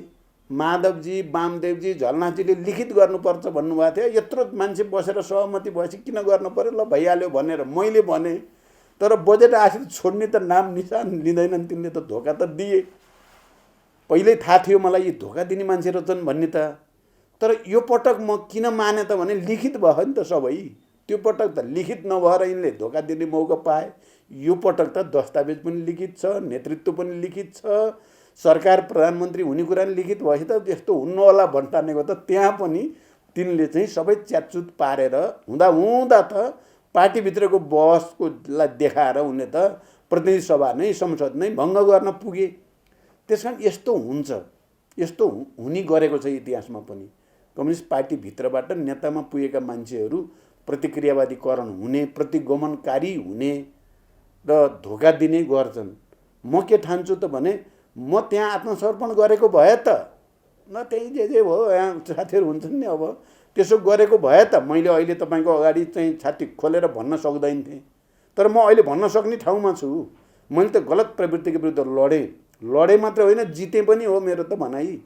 माधवजी, वामदेवजी, झलनाथजीले लिखित गर्नुपर्छ भन्नुभएको थियो। यत्रो मान्छे बसेर सहमति भएपछि किन गर्नु पर्यो, ल भइहाल्यो भनेर मैले भने। तर बजेट आखिर छोड्ने त नाम निशान लिँदैनन्, तिनले त धोका त दिए। पहिल्यै थाहा थियो मलाई यी धोका दिने मान्छे रहेछन् भन्ने त। तर यो पटक म किन माने त भने लिखित भयो नि त सबै। त्यो पटक त लिखित नभएर यिनले धोका दिने मौका पाए। यो पटक त दस्तावेज पनि लिखित छ, नेतृत्व पनि लिखित छ, सरकार प्रधानमन्त्री हुने कुरा नि लिखित भएपछि त यस्तो हुन्न होला भन्टानेको त त्यहाँ पनि तिनले चाहिँ सबै च्यातचुत पारेर हुँदा त पार्टीभित्रको बहसकोलाई देखाएर उनले त प्रतिनिधि सभा नै संसद नै भङ्ग गर्न पुगे। त्यस कारण यस्तो हुन्छ, यस्तो हुने गरेको छ इतिहासमा पनि। कम्युनिस्ट पार्टीभित्रबाट नेतामा पुगेका मान्छेहरू प्रतिक्रियावादीकरण हुने, प्रतिगमनकारी हुने र धोका दिने गर्छन्। म के ठान्छु त भने म त्यहाँ आत्मसमर्पण गरेको भए त न त्यही जे भयो, यहाँ साथीहरू हुन्छन् नि, अब त्यसो गरेको भए त मैले अहिले तपाईँको अगाडि चाहिँ छाती खोलेर भन्न सक्दैन थिएँ। तर म अहिले भन्न सक्ने ठाउँमा छु। मैले त गलत प्रवृत्तिको विरुद्ध लडेँ मात्र होइन, जितेँ पनि हो। मेरो त भनाइ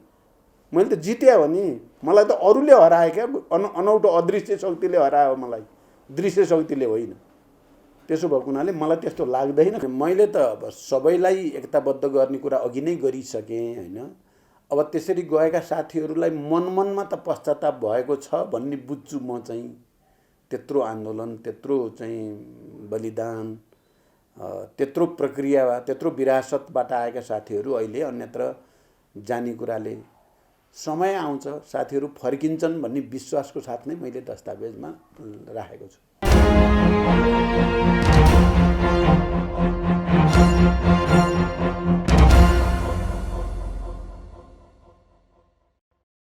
मैले त जितेँ हो नि। मलाई त अरूले हराए क्या, अनौठो अदृश्य शक्तिले हरायो मलाई, दृश्य शक्तिले होइन। त्यसो भएको हुनाले मलाई त्यस्तो लाग्दैन। मैले त अब सबैलाई एकताबद्ध गर्ने कुरा अघि नै गरिसकेँ होइन। अब त्यसरी गएका साथीहरूलाई मनमा त पश्चाताप भएको छ भन्ने बुझ्छु म चाहिँ। त्यत्रो आन्दोलन, त्यत्रो चाहिँ बलिदान, त्यत्रो प्रक्रिया, त्यत्रो विरासतबाट आएका साथीहरू अहिले अन्यत्र जाने कुराले समय आउँछ, साथीहरू फर्किन्छन् भन्ने विश्वासको साथ नै मैले दस्तावेजमा राखेको छु।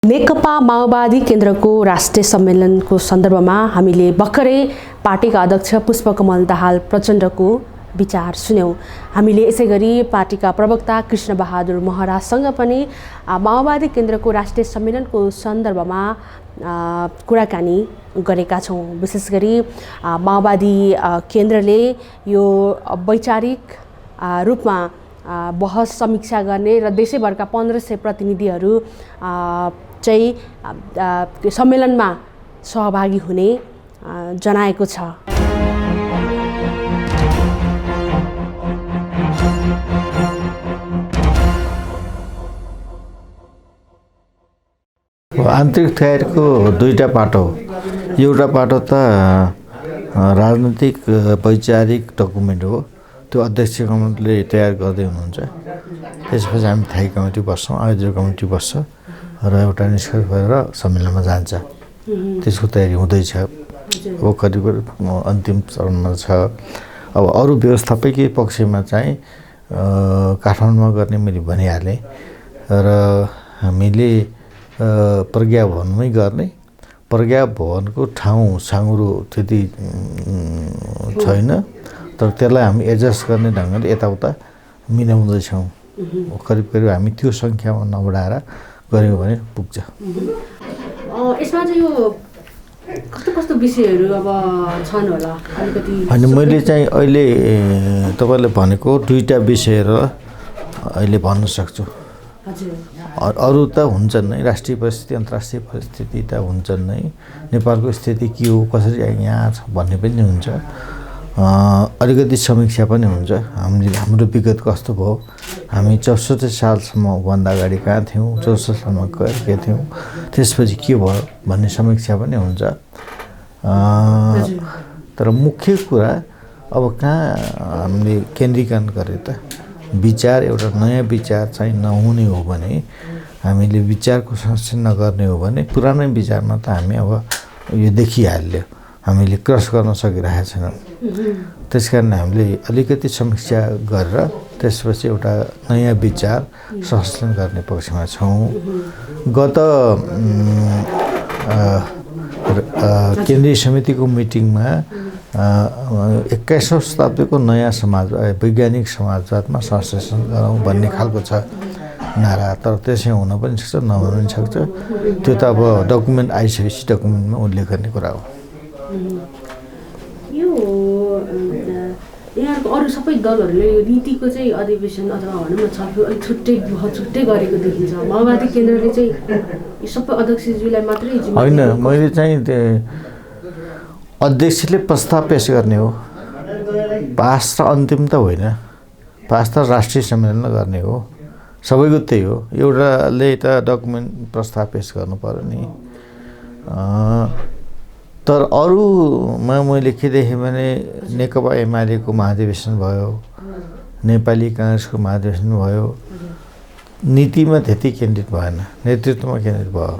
नेकपा माओवादी केन्द्रको राष्ट्रिय सम्मेलनको सन्दर्भमा हामीले भर्खरै पार्टीका अध्यक्ष पुष्पकमल दाहाल प्रचण्डको विचार सुन्यौँ। हामीले यसै गरी पार्टीका प्रवक्ता कृष्णबहादुर महराजसँग पनि माओवादी केन्द्रको राष्ट्रिय सम्मेलनको सन्दर्भमा कुराकानी गरेका छौँ। विशेष गरी माओवादी केन्द्रले यो वैचारिक रूपमा बहस समीक्षा गर्ने र देशैभरका 1500 प्रतिनिधिहरू चाहिँ सम्मेलनमा सहभागी हुने जनाएको छ। आन्तरिक तयारीको दुईटा पाटो हो। एउटा पाटो त राजनीतिक वैचारिक डकुमेन्ट हो, त्यो अध्यक्ष कमिटीले तयार गर्दै हुनुहुन्छ। त्यसपछि हामी थाई कमिटी बस्छौँ, आयोजक कमिटी बस्छ र एउटा निष्कर्ष भएर सम्मेलनमा जान्छ। त्यसको तयारी हुँदैछ, अब करिब अन्तिम चरणमा छ। अब अरू व्यवस्थापकीय पक्षमा चाहिँ काठमाडौँमा गर्ने मैले भनिहालेँ र हामीले प्रज्ञा भवनमै गर्ने। प्रज्ञा भवनको ठाउँ साँगुरो त्यति छैन, तर त्यसलाई हामी एडजस्ट गर्ने ढङ्गले यताउता मिलाउँदैछौँ। करिब हामी त्यो सङ्ख्यामा नबढाएर गऱ्यौँ भने पुग्छ। यसमा चाहिँ यो कस्तो विषयहरू अब छन् होला अलिकति? होइन, मैले चाहिँ अहिले तपाईँले भनेको दुईवटा विषयहरू अहिले भन्न सक्छु। अरू त हुन्छन् नै, राष्ट्रिय परिस्थिति अन्तर्राष्ट्रिय परिस्थिति त हुन्छन् नै, नेपालको स्थिति के हो, कसरी यहाँ छ भन्ने पनि हुन्छ। अलिकति समीक्षा पनि हुन्छ। हाम्रो विगत कस्तो भयो, हामी 64 सालसम्म भन्दा अगाडि कहाँ थियौँ, 64 सालमा के थियौँ, त्यसपछि के भयो भन्ने समीक्षा पनि हुन्छ। तर मुख्य कुरा अब कहाँ हामीले केन्द्रीकरण गरे त विचार, एउटा नयाँ विचार चाहिँ नहुने हो भने, हामीले विचारको संरक्षण नगर्ने हो भने पुरानै विचारमा त हामी अब यो देखिहाल्यो, हामीले क्रस गर्न सकिरहेका छैनौँ। त्यस कारण हामीले अलिकति समीक्षा गरेर त्यसपछि एउटा नयाँ विचार संरक्षण गर्ने पक्षमा छौँ। गत केन्द्रीय समितिको मिटिङमा 21औं शताब्दीको नयाँ समाज वैज्ञानिक समाजवादमा संश्लेषण गरौँ भन्ने खालको छ नारा। तर त्यसै हुन पनि सक्छ, नहुन पनि सक्छ। त्यो त अब डकुमेन्ट आइसकेपछि डकुमेन्टमा उल्लेख गर्ने कुरा हो। यो यहाँको अरू सबै दलहरूले यो नीतिको चाहिँ अधिवेशन अथवा भनौँ न छलफल अलिक छुट्टै गरेको देखिन्छ। माओवादी केन्द्रले चाहिँ यो सबै अध्यक्षज्यूलाई मात्रै होइन, मैले चाहिँ अध्यक्षले प्रस्ताव पेश गर्ने हो। पास र अन्तिम त होइन, पास त राष्ट्रिय सम्मेलनमा गर्ने हो। सबैको त्यही हो। एउटाले त डकुमेन्ट प्रस्ताव पेश गर्नु पर्यो नि। तर अरूमा मैले के देखेँ भने नेकपा एमालेको महाधिवेशन भयो, नेपाली काङ्ग्रेसको महाधिवेशन भयो, नीतिमा त्यति केन्द्रित भएन, नेतृत्वमा केन्द्रित भयो।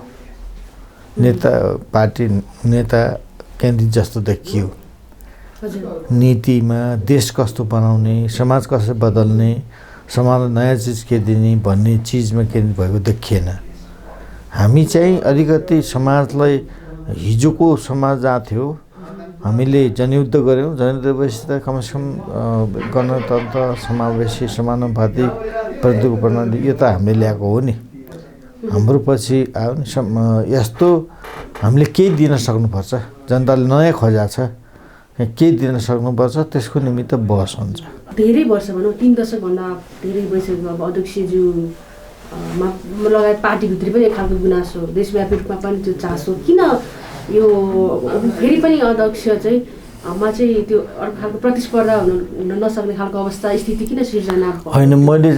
नेता पार्टी नेता केन्द्रित जस्तो देखियो। नीतिमा देश कस्तो बनाउने, समाज कसरी बदल्ने, समाजलाई नयाँ चिज के दिने भन्ने चिजमा केन्द्रित भएको देखिएन। हामी चाहिँ अलिकति समाजलाई हिजोको समाज जहाँ थियो हामीले जनयुद्ध गऱ्यौँ। जनयुद्धपछि त कमसेकम गणतन्त्र, समावेशी, समानुपातिक प्रतिनिधित्व प्रणाली यो त हामीले ल्याएको हो नि। हाम्रो पछि आयो नि यस्तो हामीले केही दिन सक्नुपर्छ। जनताले नयाँ खोजा छ, केही दिन सक्नुपर्छ। त्यसको निमित्त बहस हुन्छ। धेरै वर्ष भनौँ 3 दशकभन्दा धेरै भइसक्यो अब अध्यक्षज्यू लगायत पार्टीभित्र पनि एक खालको गुनासो, देशव्यापी रूपमा पनि त्यो चासो किन यो फेरि पनि अध्यक्ष चाहिँ मा चाहिँ त्यो अर्को खालको प्रतिस्पर्धा हुन नसक्ने खालको अवस्था स्थिति किन सिर्जना भयो? होइन, मैले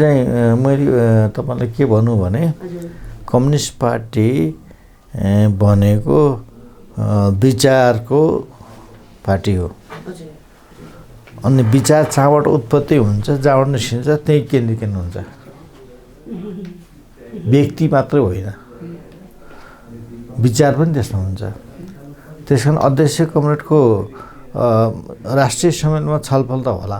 तपाईँलाई के भनौँ भने कम्युनिस्ट पार्टी भनेको विचारको पार्टी हो। अनि विचार जहाँबाट उत्पत्ति हुन्छ, जहाँबाट निस्किन्छ त्यही केन्द्रीकरण हुन्छ। व्यक्ति मात्रै होइन, विचार पनि त्यसमा हुन्छ। त्यस कारण अध्यक्ष कमरेडको राष्ट्रिय सम्मेलनमा छलफल त होला,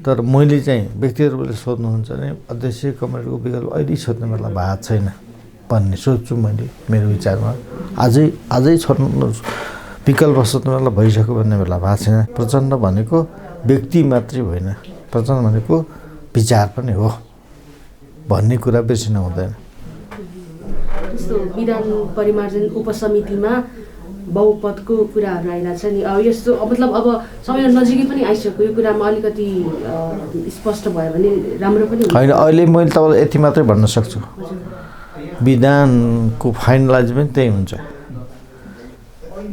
तर मैले चाहिँ व्यक्तिगत रूपले सोध्नुहुन्छ भने अध्यक्ष कमरेडको विकल्प अहिले सोध्ने बेला भएको छैन भन्ने सोच्छु मैले। मेरो विचारमा अझै छोड्नु विकल्प सोध्ने बेला भइसक्यो भन्ने बेला भएको छैन। प्रचण्ड भनेको व्यक्ति मात्रै होइन, प्रचण्ड भनेको विचार पनि हो भन्ने कुरा बिर्सिनु हुँदैन। जस्तो विधान परिमार्जन उपसमितिमा बहुपदको कुराहरू आइरहेको छ नि। अब यस्तो मतलब अब समय नजिकै पनि आइसक्यो, यो कुरामा अलिकति स्पष्ट भयो भने राम्रो पनि होइन। अहिले मैले तपाईँलाई यति मात्रै भन्न सक्छु, विधानको फाइनलाइजमेन्ट त्यही हुन्छ।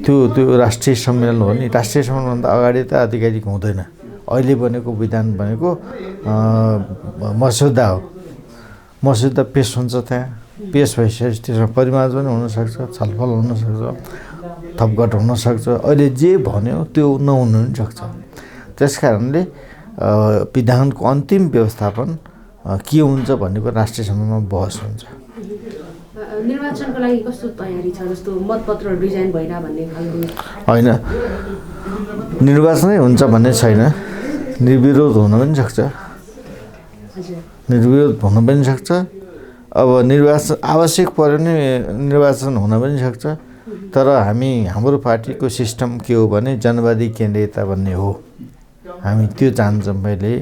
त्यो राष्ट्रिय सम्मेलन हो नि। राष्ट्रिय सम्मेलनभन्दा अगाडि त आधिकारिक हुँदैन। अहिले बनेको विधान भनेको मस्यौदा हो। मस्यौदा पेस हुन्छ, त्यहाँ पेस भइसकेपछि त्यसमा परिमार्जन पनि हुनसक्छ, छलफल हुनसक्छ, थपघट हुनसक्छ। अहिले जे भन्यो त्यो नहुनु पनि सक्छ। त्यस कारणले विधानको अन्तिम व्यवस्थापन के हुन्छ भन्नेको राष्ट्रिय सम्मेलनमा बहस हुन्छ। निर्वाचनको लागि कस्तो तयारी छ? जस्तो मतपत्र डिजाइन भइरह भन्ने खालको होइन, निर्वाचनै हुन्छ भन्ने छैन। निर्विरोध हुन पनि सक्छ, निर्विरोध हुन पनि सक्छ। अब निर्वाचन आवश्यक पऱ्यो भने निर्वाचन हुन पनि सक्छ। तर हाम्रो पार्टीको सिस्टम के हो भने जनवादी केन्द्रीयता भन्ने हो। हामी त्यो चाहन्छौँ। पहिले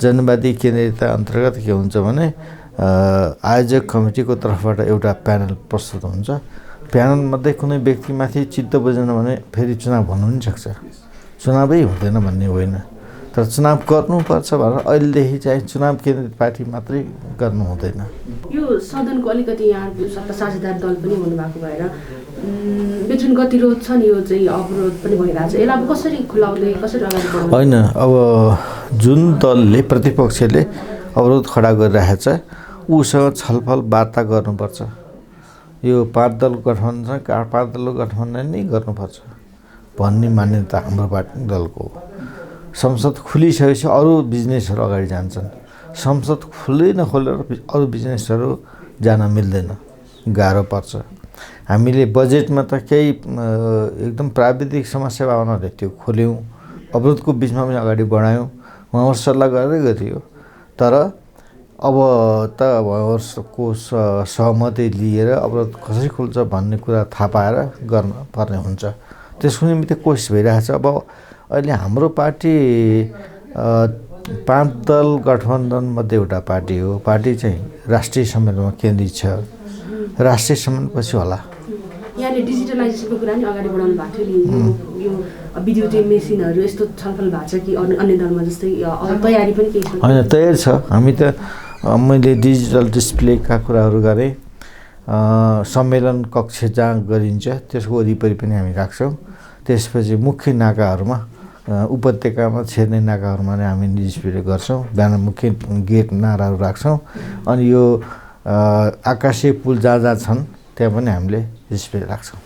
जनवादी केन्द्रीयता अन्तर्गत के हुन्छ भने आयोजक कमिटीको तर्फबाट एउटा प्यानल प्रस्तुत हुन्छ। प्यानलमध्ये कुनै व्यक्तिमाथि चित्त बुझेन भने फेरि चुनाव हुनु पनि सक्छ। चुनावै हुँदैन भन्ने होइन, तर चुनाव गर्नुपर्छ भनेर अहिलेदेखि चाहिँ चुनाव केन्द्रित पार्टी मात्रै गर्नु हुँदैन। यो सदनको अलिकति यहाँको सत्ता साझेदार दल पनि हुनुभएको भएर यो जुन गतिरोध छ नि, यो चाहिँ अवरोध पनि भइरहेको छ। यसलाई अब कसरी खुलाउँदै कसरी अगाडि बढाउँदै? होइन, अब जुन दलले प्रतिपक्षले अवरोध खडा गरिरहेको छ उसँग छलफल वार्ता गर्नुपर्छ। यो 5 दल गठबन्धन 5 दलको गठबन्धन नै गर्नुपर्छ भन्ने मान्यता हाम्रो पार्टी दलको हो। संसद खुलिसकेपछि अरू बिजनेसहरू अगाडि जान्छन्। संसद खुल्दै नखोलेर अरू बिजनेसहरू जान मिल्दैन, गाह्रो पर्छ। हामीले बजेटमा त केही एकदम प्राविधिक समस्या भावनाले त्यो खोल्यौँ, अवरोधको बिचमा पनि अगाडि बढायौँ, उहाँहरू सल्लाह गर्दै गरियो। तर अब त उहाँहरूको सहमति लिएर अवरोध कसरी खुल्छ भन्ने कुरा थाहा पाएर गर्न पर्ने हुन्छ। त्यसको निमित्त कोसिस भइरहेको छ। अब अहिले हाम्रो पार्टी 5 दल गठबन्धन मध्ये एउटा पार्टी हो। पार्टी चाहिँ राष्ट्रिय सम्मेलनमा केन्द्रित छ। राष्ट्रिय सम्मेलनपछि होला। यहाँले डिजिटलाइजेसनको कुरा नि अगाडि बढाउनु भएको थियो नि, यो विद्युतीय मेसिनहरू यस्तो छलफल भएको छ कि अन्य दलमा जस्तै तयारी पनि केही छ? होइन, तयारी छ। हामी त मैले डिजिटल डिस्प्लेका कुराहरू गरेँ। सम्मेलन कक्ष जहाँ गरिन्छ त्यसको वरिपरि पनि हामी राख्छौँ। त्यसपछि मुख्य नाकाहरूमा, उपत्यकामा छिर्ने नाकाहरूमा नै हामी डिस्प्ले गर्छौँ। बिहान मुख्य गेट नाराहरू राख्छौँ। अनि यो आकाशीय पुल जहाँ जहाँ छन् त्यहाँ पनि हामीले डिस्प्ले राख्छौँ।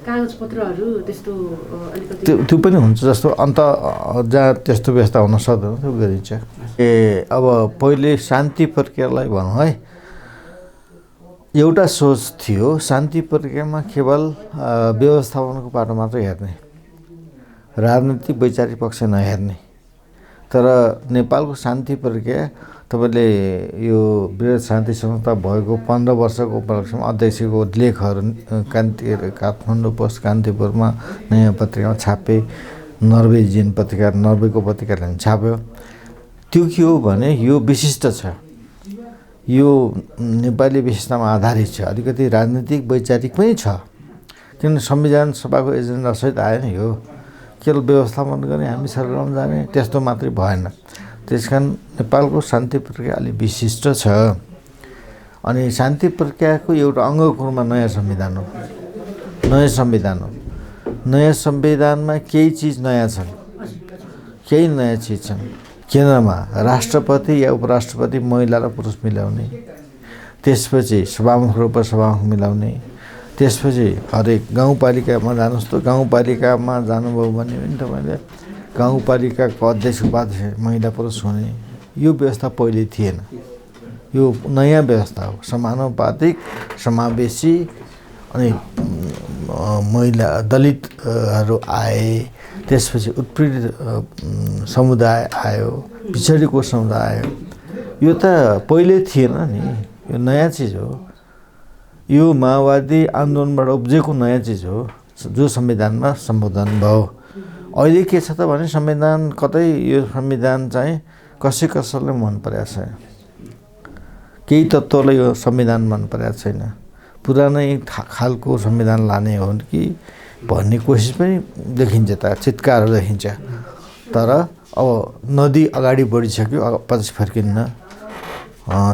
कागजपत्रहरू त्यस्तो अलिकति त्यो पनि हुन्छ, जस्तो अन्त जहाँ त्यस्तो व्यवस्था हुन सक्दैन त्यो गरिन्छ। अब पहिले शान्ति प्रक्रियालाई भनौँ है, एउटा सोच थियो शान्ति प्रक्रियामा केवल व्यवस्थापनको बाटो मात्र हेर्ने, राजनीतिक वैचारिक पक्ष नहेर्ने। तर नेपालको शान्ति प्रक्रिया तपाईँले यो वृहत शान्ति संस्था भएको 15 वर्षको उपलक्ष्यमा अध्यक्षको लेखहरू काठमाडौँ पोस्ट कान्तिपुरमा नयाँ पत्रिकामा छापे, नर्वेजियन पत्रिका नर्वेको पत्रिकाले पनि छाप्यो। त्यो के हो भने यो विशिष्ट छ, यो नेपाली विशेषतामा आधारित छ, अलिकति राजनीतिक वैचारिक पनि छ। किनभने संविधान सभाको एजेन्डासहित आएन यो, केवल व्यवस्थापन गर्ने हामी सरकारमा जाने त्यस्तो मात्रै भएन। त्यसकारण नेपालको शान्ति प्रक्रिया अलिक विशिष्ट छ। अनि शान्ति प्रक्रियाको एउटा अङ्गको रूपमा नयाँ संविधान हो। नयाँ संविधान हो। नयाँ संविधानमा केही चिज नयाँ छन्, केही नयाँ चिज छन्। केन्द्रमा राष्ट्रपति या उपराष्ट्रपति महिला र पुरुष मिलाउने, त्यसपछि सभामुख र उपसभामुख मिलाउने, त्यसपछि हरेक गाउँपालिकामा जानुहोस् त, गाउँपालिकामा जानुभयो भने पनि तपाईँले गाउँपालिकाको अध्यक्ष उपाध्यक्ष महिला पुरुष हुने, यो व्यवस्था पहिले थिएन। यो नयाँ व्यवस्था हो, समानुपातिक, समावेशी। अनि महिला दलितहरू आए, त्यसपछि उत्पीडित समुदाय आयो, पिछडिको समुदाय आयो। यो त पहिले थिएन नि, यो नयाँ चिज हो। यो माओवादी आन्दोलनबाट उब्जेको नयाँ चिज हो जो संविधानमा सम्बोधन भयो। अहिले के छ त भने संविधान कतै यो संविधान चाहिँ कसैले मन परेको छैन, केही तत्त्वलाई यो संविधान मन परेको छैन। पुरानै खालको संविधान लाने हो कि भन्ने कोसिस पनि देखिन्छ, त चित्कारहरू देखिन्छ। तर अब नदी अगाडि बढिसक्यो, पछि फर्किन्न।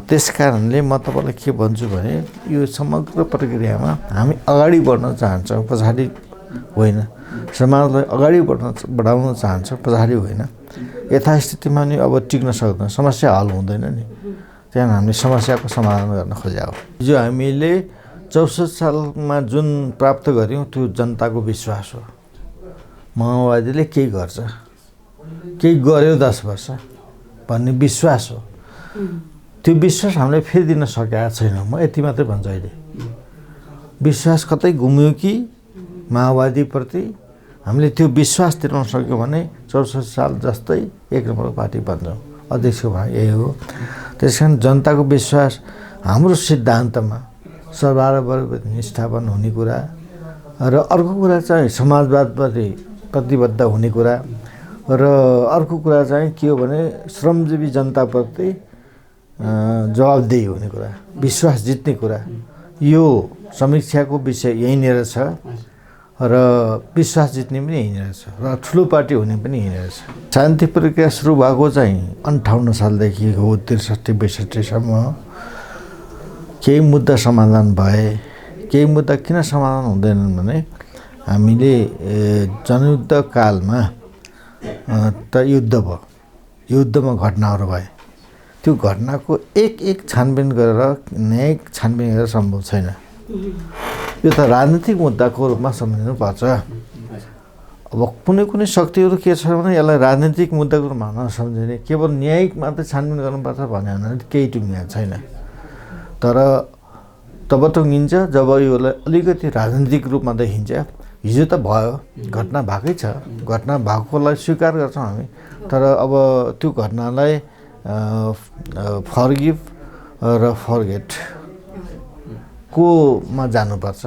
त्यस कारणले म तपाईँलाई के भन्छु भने यो समग्र प्रक्रियामा हामी अगाडि बढ्न चाहन्छौँ, पछाडि होइन। समाजलाई अगाडि बढाउन चाहन्छौँ, पछाडि होइन। यथास्थितिमा नि अब टिक्न सक्दैन, समस्या हल हुँदैन नि। त्यहाँ हामीले समस्याको समाधान गर्न खोजेको हो। जो हामीले 64 सालमा जुन प्राप्त गऱ्यौँ त्यो जनताको विश्वास हो। माओवादीले केही गर्छ, केही गर्यो 10 वर्ष भन्ने विश्वास हो। त्यो विश्वास हामीले फेरि दिन सकेका छैनौँ। म यति मात्रै भन्छु, अहिले विश्वास कतै गुम्यो कि माओवादीप्रति हामीले त्यो विश्वास दिलाउन सक्यौँ भने 64 साल जस्तै एक नम्बरको पार्टी बन्छौँ। अध्यक्षको भाग यही हो। त्यस कारण जनताको विश्वास हाम्रो सिद्धान्तमा सर्वहारा निष्ठापन हुने कुरा र अर्को कुरा चाहिँ समाजवादप्रति प्रतिबद्ध हुने कुरा र अर्को कुरा चाहिँ के हो भने श्रमजीवी जनताप्रति जवाबदेही हुने कुरा, विश्वास जित्ने कुरा। यो समीक्षाको विषय यहीँनिर छ र विश्वास जित्ने पनि यहीँनिर छ र ठुलो पार्टी हुने पनि यहीँनिर छ। शान्ति प्रक्रिया सुरु भएको चाहिँ 58 सालदेखि हो, 63-62सम्म। केही मुद्दा समाधान भए, केही मुद्दा किन समाधान हुँदैनन् भने हामीले जनयुद्ध कालमा त युद्ध भयो, युद्धमा घटनाहरू भए। त्यो घटनाको एक छानबिन गरेर न्यायिक छानबिन गरेर सम्भव छैन। यो त राजनीतिक मुद्दाको रूपमा सम्झिनुपर्छ। अब कुनै शक्तिहरू के छ भने यसलाई राजनीतिक मुद्दाको रूपमा नसम्झिने, केवल न्यायिक मात्रै छानबिन गर्नुपर्छ भन्यो भने केही टुङ्गिएको छैन। तर तब टुङ्गिन्छ जब योलाई अलिकति राजनीतिक रूपमा देखिन्छ। हिजो त भयो, घटना भएकै छ, घटना भएकोलाई स्वीकार गर्छौँ हामी। तर अब त्यो घटनालाई फर्गिभ र फर्गेट कोमा जानुपर्छ,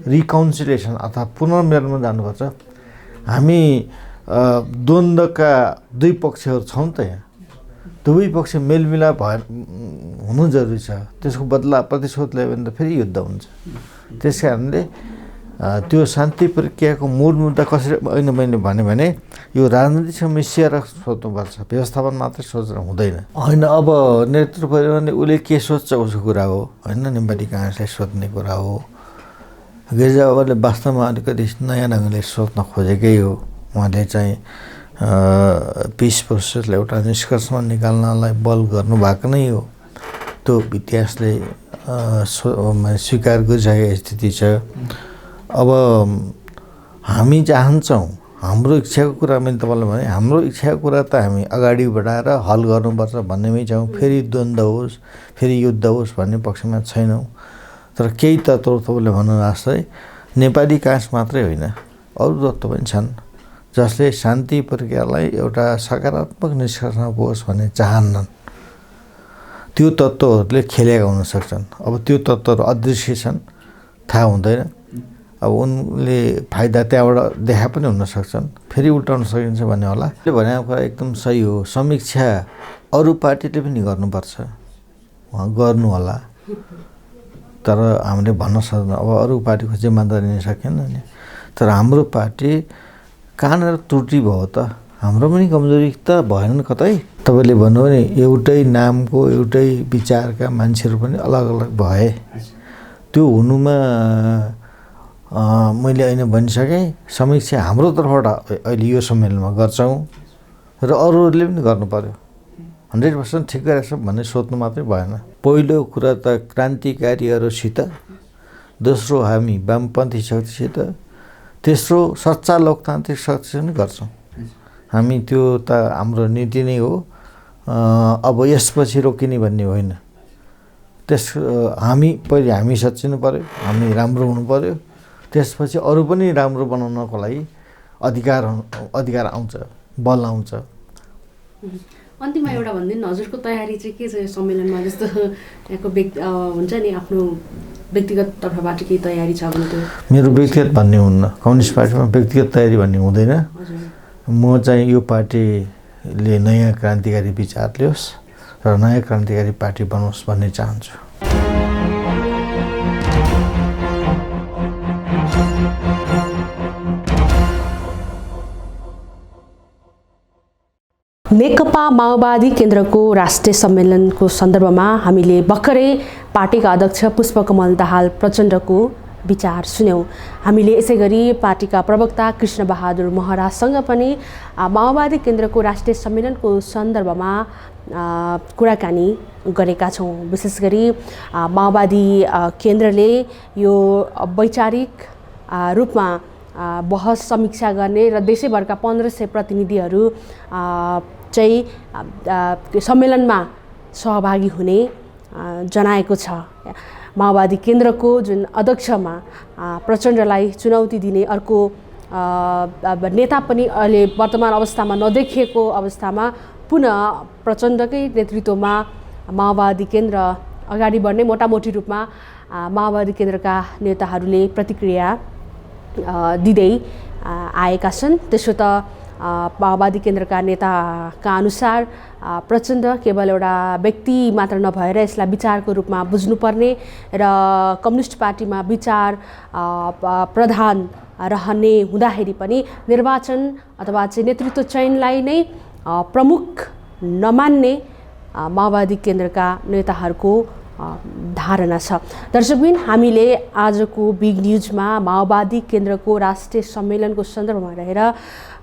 रिकाउन्सिलेसन अथवा पुनर्मिलनमा जानुपर्छ। हामी द्वन्द्वका दुई पक्षहरू छौँ त यहाँ। दुवै पक्ष मेलमिलाप भएर हुनु जरुरी छ। त्यसको बदला प्रतिशोध ल्यायो भने त फेरि युद्ध हुन्छ। त्यस कारणले त्यो शान्ति प्रक्रियाको मूल मुद्दा कसरी अहिले मैले भने यो राजनीतिक समस्या र सोच्नुपर्छ, व्यवस्थापन मात्रै सोचेर हुँदैन। होइन अब नेतृत्व पऱ्यो भने उसले के सोच्छ उसको कुरा हो होइन, नेपाली काङ्ग्रेसलाई सोध्ने कुरा हो। गिरिजाबाबुले वास्तवमा अलिकति नयाँ ढङ्गले सोच्न खोजेकै हो। उहाँले चाहिँ पिस प्रोसेसलाई एउटा निष्कर्षमा निकाल्नलाई बल गर्नुभएको नै हो। त्यो इतिहासले स्वीकार गरिसकेको स्थिति छ। अब हामी चाहन्छौँ, हाम्रो इच्छाको कुरा मैले तपाईँलाई भने, हाम्रो इच्छाको कुरा त हामी अगाडि बढाएर हल गर्नुपर्छ भन्नेमै छौँ। फेरि द्वन्द्व होस्, फेरि युद्ध होस् भन्ने पक्षमा छैनौँ। तर केही तत्त्व तपाईँले भन्नु जस्तै नेपाली काङ्ग्रेस मात्रै होइन, अरू तत्त्व पनि छन् जसले शान्ति प्रक्रियालाई एउटा सकारात्मक निष्कर्षमा पुगोस् भन्ने चाहन्नन्। त्यो तत्त्वहरूले खेलेका हुन सक्छन्। अब त्यो तत्त्वहरू अदृश्य छन्, थाहा हुँदैन। अब उनले फाइदा त्यहाँबाट देखा पनि हुन सक्छन्, फेरि उल्टाउन सकिन्छ भन्ने होला। त्यो भनेको कुरा एकदम सही हो। समीक्षा अरू पार्टीले पनि गर्नुपर्छ, उहाँ गर्नु होला। तर हामीले भन्न सक्दैन, अब अरू पार्टीको जिम्मेदारी लिन सकेन नि। तर हाम्रो पार्टी कहाँनिर त्रुटि भयो त, हाम्रो पनि कमजोरी त भएन कतै। तपाईँले भन्नु भने एउटै नामको एउटै विचारका मान्छेहरू पनि अलग अलग भए। त्यो हुनुमा मैले अहिले भनिसकेँ, समीक्षा हाम्रो तर्फबाट अहिले यो सम्मेलनमा गर्छौँ र अरूहरूले पनि गर्नु पर्यो। 100% ठिक गरेछ भन्ने सोच्नु मात्रै भएन। पहिलो कुरा त क्रान्तिकारीहरूसित, दोस्रो हामी वामपन्थी शक्तिसित, तेस्रो सच्चा लोकतान्त्रिक शक्तिसित पनि गर्छौँ हामी। त्यो त हाम्रो नीति नै हो। अब यसपछि रोकिने भन्ने होइन। हामी पहिले हामी सच्चिनु पर्यो, हामी राम्रो हुनु पर्यो। त्यसपछि अरू पनि राम्रो बनाउनको लागि अधिकार आउँछ, बल आउँछ। अन्तिममा एउटा भनिदिनु, हजुरको तयारी चाहिँ के छ यो सम्मेलनमा? जस्तो यहाँको हुन्छ नि, आफ्नो व्यक्तिगत तर्फबाट केही तयारी छ भने? त्यो मेरो व्यक्तिगत भन्ने हुन्न, कम्युनिस्ट पार्टीमा व्यक्तिगत तयारी भन्ने हुँदैन। म चाहिँ यो पार्टीले नयाँ क्रान्तिकारी विचार ल्याओस् र नयाँ क्रान्तिकारी पार्टी बनोस् भन्ने चाहन्छु। नेकपा माओवादी केन्द्रको राष्ट्रिय सम्मेलनको सन्दर्भमा हामीले भर्खरै पार्टीका अध्यक्ष पुष्पकमल दाहाल प्रचण्डको विचार सुन्यौँ। हामीले यसै गरी पार्टीका प्रवक्ता कृष्णबहादुर महरासँग पनि माओवादी केन्द्रको राष्ट्रिय सम्मेलनको सन्दर्भमा कुराकानी गरेका छौँ। विशेष गरी माओवादी केन्द्रले यो वैचारिक रूपमा बहस समीक्षा गर्ने र देशैभरका 1500 प्रतिनिधिहरू चाहिँ सम्मेलनमा सहभागी हुने जनाएको छ। माओवादी केन्द्रको जुन अध्यक्षमा प्रचण्डलाई चुनौती दिने अर्को नेता पनि अहिले वर्तमान अवस्थामा नदेखिएको अवस्थामा पुनः प्रचण्डकै नेतृत्वमा माओवादी केन्द्र अगाडि बढ्ने मोटामोटी रूपमा माओवादी केन्द्रका नेताहरूले प्रतिक्रिया दिँदै आएका छन्। त्यसो त माओवादी केन्द्रका नेताका अनुसार प्रचण्ड केवल एउटा व्यक्ति मात्र नभएर यसलाई विचारको रूपमा बुझ्नुपर्ने र कम्युनिस्ट पार्टीमा विचार प्रधान रहने हुँदाखेरि पनि निर्वाचन अथवा चाहिँ नेतृत्व चयनलाई नै प्रमुख नमान्ने माओवादी केन्द्रका नेताहरूको धारणा छ। दर्शकबिन, हामीले आजको बिग न्युजमा माओवादी केन्द्रको राष्ट्रिय सम्मेलनको सन्दर्भमा रहेर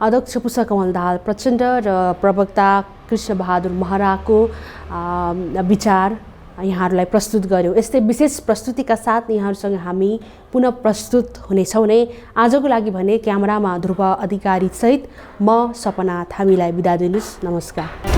अध्यक्ष पुष्पकमल दाहाल प्रचण्ड र प्रवक्ता कृष्णबहादुर महराको विचार यहाँहरूलाई प्रस्तुत गर्यौँ। यस्तै विशेष प्रस्तुतिका साथ यहाँहरूसँग हामी पुनः प्रस्तुत हुनेछौँ नै। आजको लागि भने क्यामेरामा ध्रुव अधिकारी सहित म सपना थामीलाई बिदा दिनुहोस्। नमस्कार।